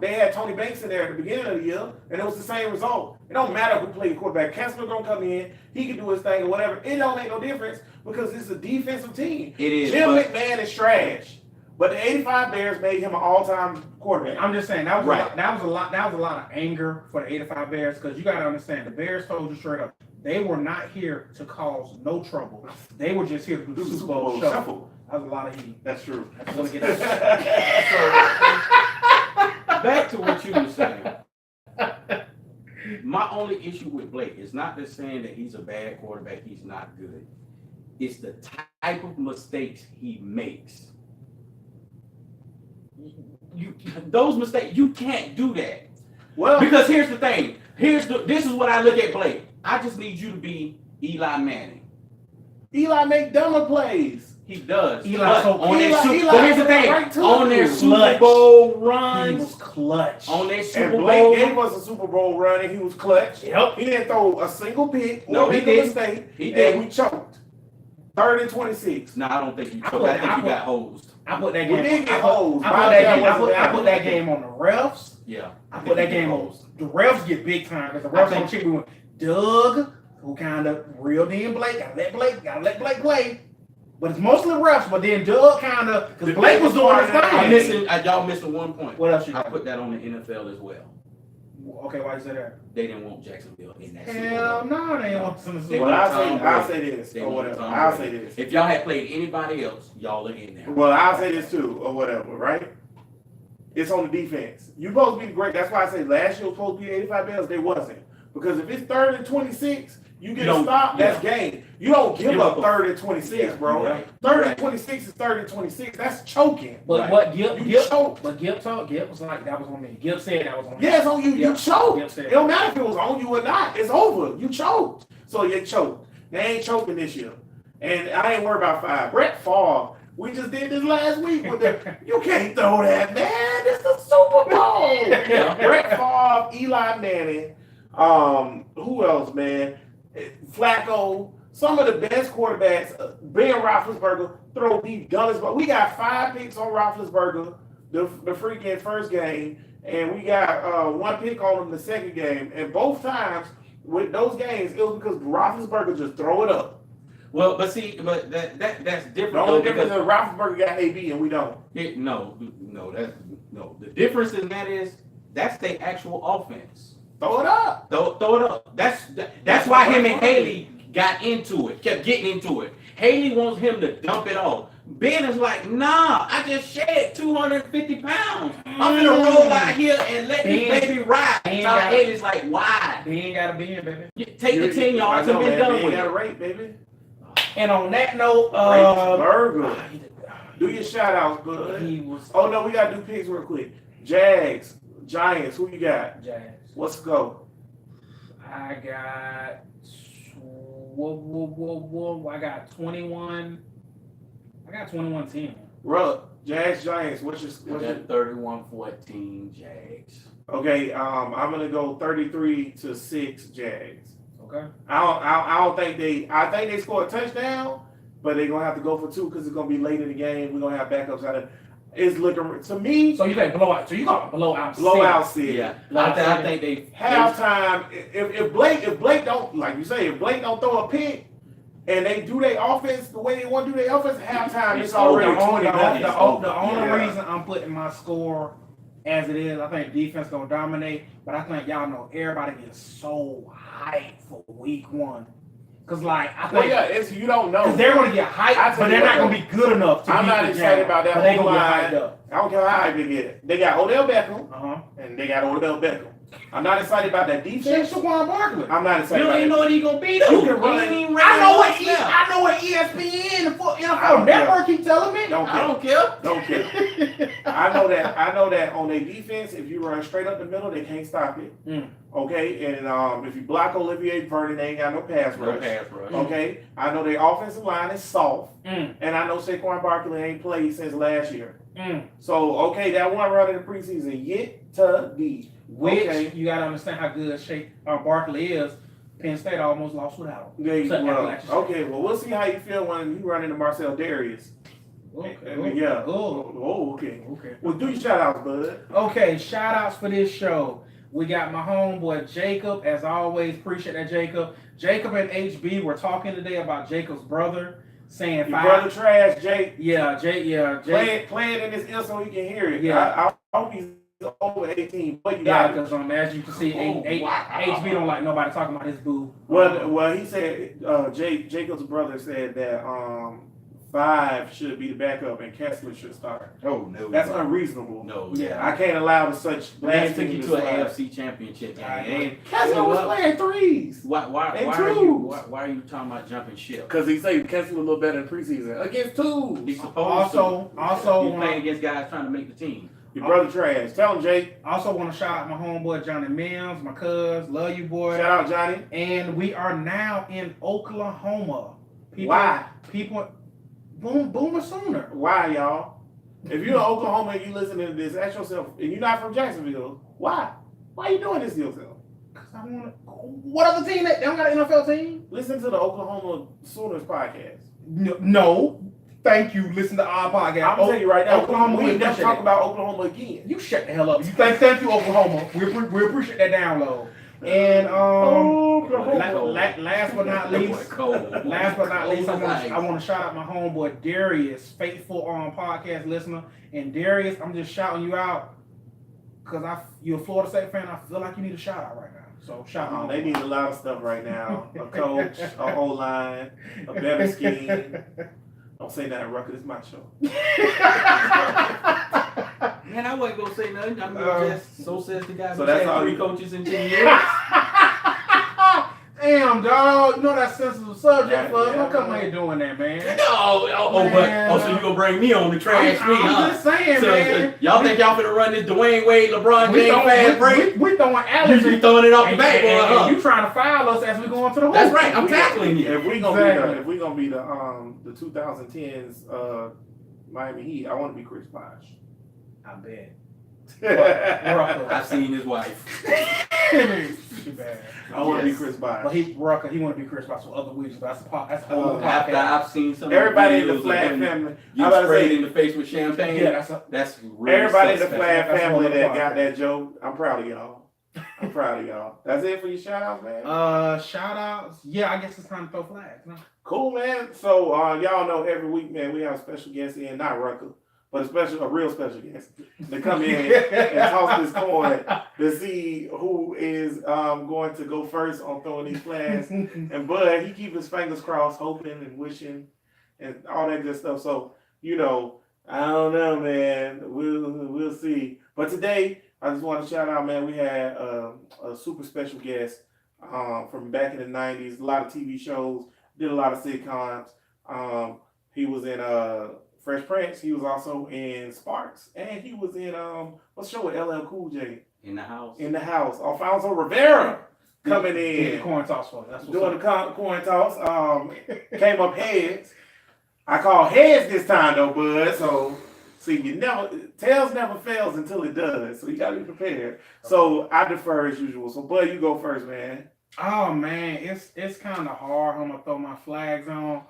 they had Tony Banks in there at the beginning of the year, and it was the same result. It don't matter who played quarterback. Kessler gonna come in, he can do his thing or whatever. It don't make no difference because it's a defensive team. It is. Jim But McMahon is trash, but the '85 Bears made him an all-time quarterback. I'm just saying that was Right. that was a lot of anger for the '85 Bears because you got to understand the Bears told you straight up they were not here to cause no trouble. They were just here to do the Super Bowl show. shuffle. That was a lot of heat. That's true. I just want to get that. back to what you were saying. My only issue with Blake is not just saying that he's a bad quarterback, he's not good. It's the type of mistakes he makes. Those mistakes, you can't do that. Well, Because here's the thing. This is what I look at Blake. I just need you to be Eli Manning. Eli make dumber plays. He does. Eli But so- on their Eli- Super, Eli but here's the thing. right to On their it. Super Clutch. Bowl He runs, was clutch. on their And Super Blake Bowl, gave us a Super Bowl run, and he was clutch. Yep. He didn't throw a single pick No, or he make a didn't. mistake, he and did. we choked. 3rd and 26. No, I don't think you I took. put- I think I you put- got hosed. I put that We game. did get I hosed. put Miles that Garrett game. I wasn't put there. that game on the refs. Yeah. I put that game on. The refs get big time because the refs think- on chicken with Doug, who kind of reeled in Blake. Gotta let Blake play. But it's mostly refs. But then Doug kind of because Blake was doing his I'm thing. missing. Y'all missing one point. What else you I got? put that on the NFL as well. Okay, why you say that? They didn't want Jacksonville in that Super Hell Bowl. no, they ain't want to They Well, want I'll Tom say Brady. this They or want whatever. Tom I'll say Brady. this. If y'all had played anybody else, y'all are in there. Well, I'll say this too or whatever, right? It's on the defense. You supposed to be great. That's why I say last year was supposed to be 85 bells. They wasn't. Because if it's 3rd and 26, you get a stop, that's game. You don't give up 3rd and 26, bro. Right. 3rd and 26 is 3rd and 26. That's choking. But Right. what Gip choke. But Gip was like that was on me. Gip said that was on me. Yeah, it's on you. Yeah. You choked. Gip said It don't matter if it was on you or not. It's over. You choked. So you choked. They ain't choking this year. And I ain't worried about 5. Brett Favre. We just did this last week with the. You can't throw that, man. It's the Super Bowl. Yeah. Brett Favre, Eli Manning. Who else, man? Flacco. Some of the best quarterbacks. Ben Roethlisberger throw deep gunners, but we got 5 picks on Roethlisberger the freaking first game, and we got 1 pick on him the second game. And both times with those games, it was because Roethlisberger just throw it up. Well, but see, but that's different. The only difference is Roethlisberger got AB and we don't. No. The difference in that is that's their actual offense. Throw it up. Throw it up. That's why him and Haley got into it, kept getting into it. Haley wants him to dump it off. Ben is like, nah, I just shed 250 pounds. I'm gonna roll out here and let this baby ride. Haley's like, why? He ain't got a being, baby. Take the 10 yards and be done with got a it. rate, baby. And on that note, Burger. Do your shout outs, bud. he was Oh no, we gotta do picks real quick. Jags, Giants, who you got? Jags. Let's go. I got I got 21. I got 21-10. Ruck, Jags, Giants. What's your 31-14 Jags. okay? I'm gonna go 33-6 Jags. Okay. I don't think they. I think they score a touchdown, but they're gonna have to go for 2 because it's gonna be late in the game. We're gonna have backups out of. It's looking to me. So you think blowout? So you got blowout? Blowout city. Yeah, I think they Halftime. If Blake don't, like you say, if Blake don't throw a pick, and they do their offense the way they want to do their offense, halftime it's already 20. The only reason I'm putting my score as it is, I think defense gonna dominate, but I think y'all know everybody gets so hyped for week 1. Cause like I think it's you don't know. Cause they're gonna get hyped, but they're not gonna be good enough to I'm beat not the excited Jags, about that but they whole gonna line. get hyped up. I don't care how high they get it. They got Odell Beckham, And they got Odell Beckham. I'm not excited about that Shit, defense. Saquon Barkley. I'm not You excited don't about even that. know what he gonna be though. You can run. He ain't even I ready know what ESPN, the I NFL don't Network keep telling me. Don't I care. don't care. Don't care. I know that on their defense, if you run straight up the middle, they can't stop it. Okay, and if you block Olivier Vernon, they ain't got no pass No rush. pass rush. Okay, I know their offensive line is soft, Mm. and I know Saquon Barkley ain't played since last year. Mm. So okay, that one run in the preseason yet to be. Which Okay. you gotta understand how good Barkley is. Penn State almost lost without him. There you So, go. Appalachian State. Okay, well we'll see how you feel when you run into Marcel Darius. Yeah. Oh, okay. Okay. Well, do your shout outs, bud. Okay, shout outs for this show. We got my homeboy Jacob, as always. Appreciate that, Jacob. Jacob and HB were talking today about Jacob's brother, saying Your brother trash, Jake. Jake. Play it in his ear so he can hear it. Yeah. I hope he's over 18. But you Yeah, got it. because as you can see, HB don't like nobody talking about his boo. Well, he said Jacob's brother said that 5 should be the backup and Kessler should start. Oh no. That's unreasonable. No. Yeah. I can't allow such Man took blasphemy you to to an slide. AFC championship game. Right. Kessler was playing threes. Why And are you talking about jumping ship? Because he said Kessler was a little better in preseason against twos. He's supposed Also, He's playing against guys trying to make the team. Your brother trash. Tell him, Jake. also want to shout out my homeboy Johnny Mims, my cuz, love you boy. Shout out, Johnny. And we are now in Oklahoma. Why? Boomer Sooner. Why, y'all? If you're in Oklahoma and you listening to this, ask yourself, and you're not from Jacksonville, why? Why are you doing this to yourself? Cause I want to. What other team? They don't got an NFL team? Listen to the Oklahoma Sooners podcast. No. Thank you. Listen to our podcast. I'm gonna tell you right now, Oklahoma, we we ain't never appreciate talk it. about Oklahoma again. You shut the hell up. Thank you, Oklahoma. We appreciate that download. And last but not least, I want to shout out my homeboy Darius, faithful podcast listener. And Darius, I'm just shouting you out. because you're a Florida State fan, I feel like you need a shout out right now. So shout out. They need a lot of stuff right now. A coach, a whole line, a better scheme. Don't say nothing, Rucker. This is my show. Man, I wasn't gonna say nothing. I mean, just so says the guy So who that's had all 3 you- coaches in 10 years. Damn, dog. You know that sensitive subject for us. Yeah, Don't come man. here doing that, man. So you gonna bring me on the trash me, I'm huh? just saying, So, man. y'all think y'all finna run this Dwayne Wade, LeBron We James throwing, fast break? we throwing You Alex be throwing it off the and backboard, huh? you trying to foul us as we go into the hoop. That's right. I'm tackling you. If we gonna Exactly. be the 2010s Miami Heat, I want to be Chris Bosh. I bet. I've seen his wife. Too bad. I want to be Yes. Chris Bosh. But he want to be Chris Bosh for other weeks. That's a whole other After podcast. I've seen some Everybody in of the Flag videos family. of I'm you about to sprayed say, in the face with champagne. Yeah, that's a, That's really everybody in the suspect. Flag That's family one of that the got podcasts. that joke, I'm proud of y'all. I'm proud of y'all. That's it for your shout outs, man. shout outs. Yeah, I guess it's time to throw flags. No? Cool, man. So y'all know every week, man, we have a special guest in, not Rucker, but a real special guest to come in and toss this coin to see who is going to go first on throwing these flags. And Bud, he keep his fingers crossed, hoping and wishing and all that good stuff. So, I don't know, man. We'll see. But today, I just want to shout out, man, we had a super special guest from back in the 90s, a lot of TV shows, did a lot of sitcoms. He was in Fresh Prince. He was also in Sparks. And he was in, what's the show with LL Cool J? In the house. In the House. Alfonso Rivera coming Did the in. coin toss for you. That's what's Doing up. the coin toss. Came up heads. I call heads this time though, Bud. So see, tails never fails until it does. So you gotta be prepared. So I defer as usual. So Bud, you go first, man. Oh man, it's kind of hard. I'm gonna throw my flags on.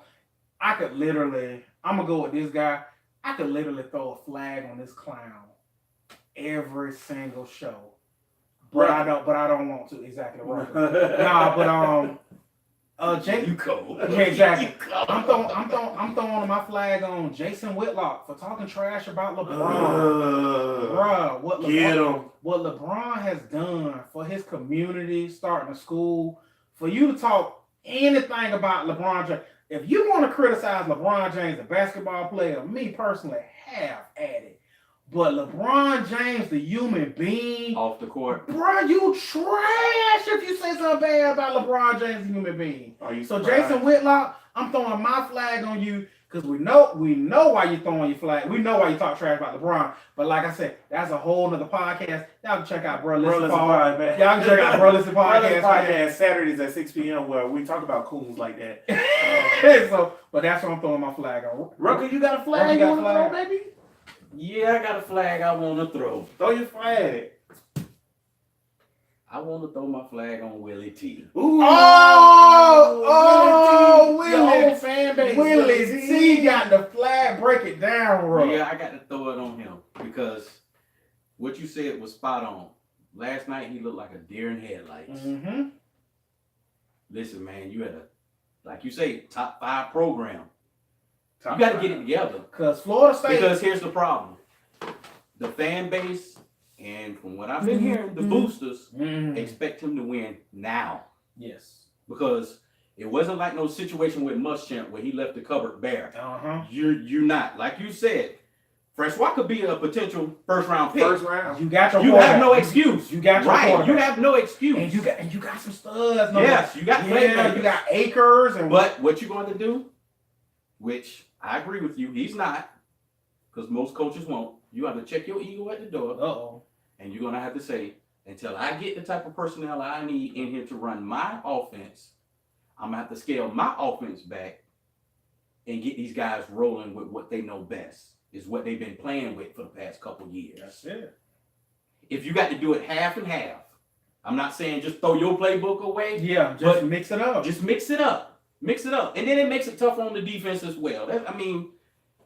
I'm gonna go with this guy. I could literally throw a flag on this clown every single show, but I don't want to. Exactly right. Jake. You cold. Yeah, exactly. You cold. I'm throwing my flag on Jason Whitlock for talking trash about LeBron. Bruh, Get him. what LeBron has done for his community, starting a school, for you to talk anything about LeBron James. If you want to criticize LeBron James, the basketball player, me personally, have at it. But LeBron James, the human being, Off the court. bro, you trash if you say something bad about LeBron James, the human being. Are you So surprised? Jason Whitlock, I'm throwing my flag on you because we know why you're throwing your flag. We know why you talk trash about LeBron. But like I said, that's a whole nother podcast. Y'all can check out Bro Listen Pod. man. Y'all can check out Bro Listen Bro Listen Podcast. Podcast Saturdays at 6 p.m. where we talk about coons like that. But that's what I'm throwing my flag on. Rucker, you got a Rucker, flag you you got a want to throw, flag? baby? Yeah, I got a flag I want to throw. Throw your flag. I want to throw my flag on Willie T. Ooh. Willie Your T. whole fan base. Willie T got the flag. Break it down, bro. Yeah, I got to throw it on him because what you said was spot on. Last night he looked like a deer in headlights. Mm-hmm. Listen, man, you had like you say, top 5 program. You got to get it together. Because Florida State. Because here's the problem. The fan base, and from what I've been hearing, the boosters Mhm. expect him to win now. Yes. Because it wasn't like no situation with Muschamp where he left the cupboard bare. Uh-huh. You're not. Like you said, Francois could be a potential first round pick. First round. You got your You quarterback. have no excuse. You got your Right. quarterback. You have no excuse. And you got some studs. No, Yes, you got playmakers. you got Akers and But what you're going to do, which I agree with you, he's not, because most coaches won't. You have to check your ego at the door, Uh-oh. and you're going to have to say, until I get the type of personnel I need in here to run my offense, I'm going to have to scale my offense back and get these guys rolling with what they know best, is what they've been playing with for the past couple years. That's it. If you got to do it half and half, I'm not saying just throw your playbook away. Yeah, just But mix it up. Just mix it up. Mix it up. And then it makes it tougher on the defense as well.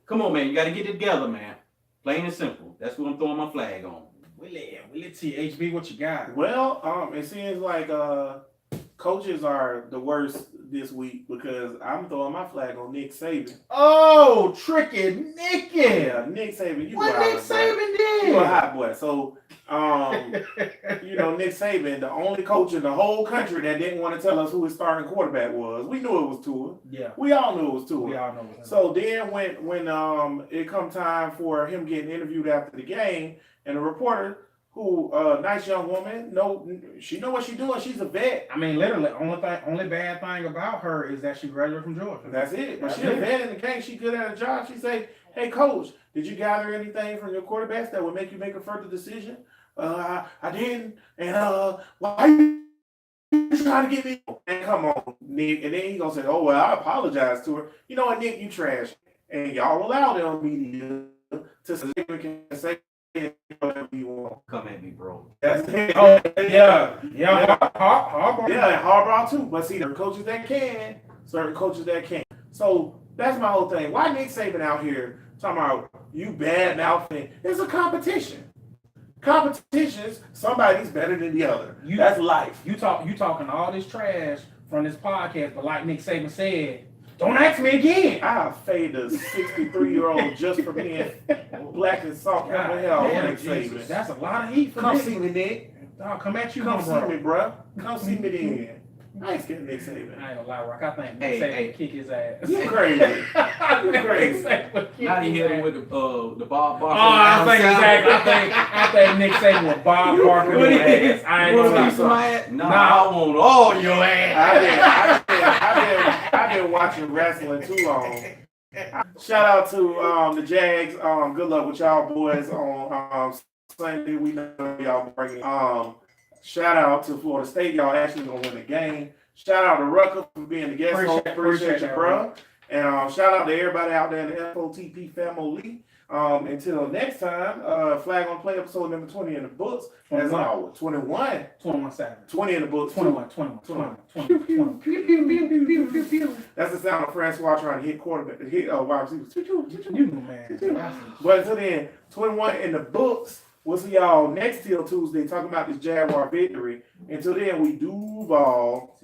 Come on, man. You got to get it together, man. Plain and simple. That's what I'm throwing my flag on. Willie T. HB, what you got? Well, it seems like coaches are the worst this week because I'm throwing my flag on Nick Saban. Oh, tricky Nicky. Yeah, Nick Saban, you What a Nick hot boy. Saban did? You a hot boy. So, you know, Nick Saban, the only coach in the whole country that didn't want to tell us who his starting quarterback was. We knew it was Tua. Yeah, We all knew it was Tua. we all know. So then when it come time for him getting interviewed after the game, and the reporter, who nice young woman, she know what she's doing. She's a vet. I mean, literally, only bad thing about her is that she graduated from Georgia. That's it. But That's she a it. vet in the game. She good at her job. She say, "Hey, coach, did you gather anything from your quarterbacks that would make you make a further decision?" I didn't. And why you trying to get me? And come on, Nick. And then he gonna say, "Oh well, I apologize to her." You know what, Nick? You trash. And y'all allow them media to say whatever you want. Come at me, bro. That's it. Oh, yeah. Harbaugh. Yeah, and Harbaugh too. But see, there are coaches that can, certain coaches that can't. So that's my whole thing. Why Nick Saban out here talking about you bad mouthing? It's a competition. Competitions, somebody's better than the other. That's life. You talking all this trash from this podcast, but like Nick Saban said, don't ask me again. I'll fade a 63-year-old just for being black and soft. What the hell, Damn, Nick Jesus, Saban? that's a lot of heat for Come Nick. see me, Nick. Dog, come at you, Come my see bro. me, bruh. Come see me then. I ain't scared of Nick Saban. I ain't gonna lie, Rock. I think Nick Saban would kick his ass. You crazy. You crazy. Now he hit him with the Bob Barker. I think exactly. I think Nick Saban with Bob Barker. What with it ass. is? I ain't You gonna wanna lie. be somebody? Nah, Nah. I want all your ass. I've been watching wrestling too long. Shout out to the Jags. Good luck with y'all boys on Sunday. We know y'all bringing. Shout out to Florida State. Y'all actually gonna win the game. Shout out to Rucker for being the guest host. Appreciate you, bro. And shout out to everybody out there in the FOTP family. Until next time, Flag on Play episode number 20 in the books. As always, 21. 21 Savage. 20 in the books. 21. That's the sound of Francois trying to hit quarterback, wide receivers. You know, man. But until then, 21 in the books. We'll see y'all next till Tuesday talking about this Jaguar victory. Until then, we Duval.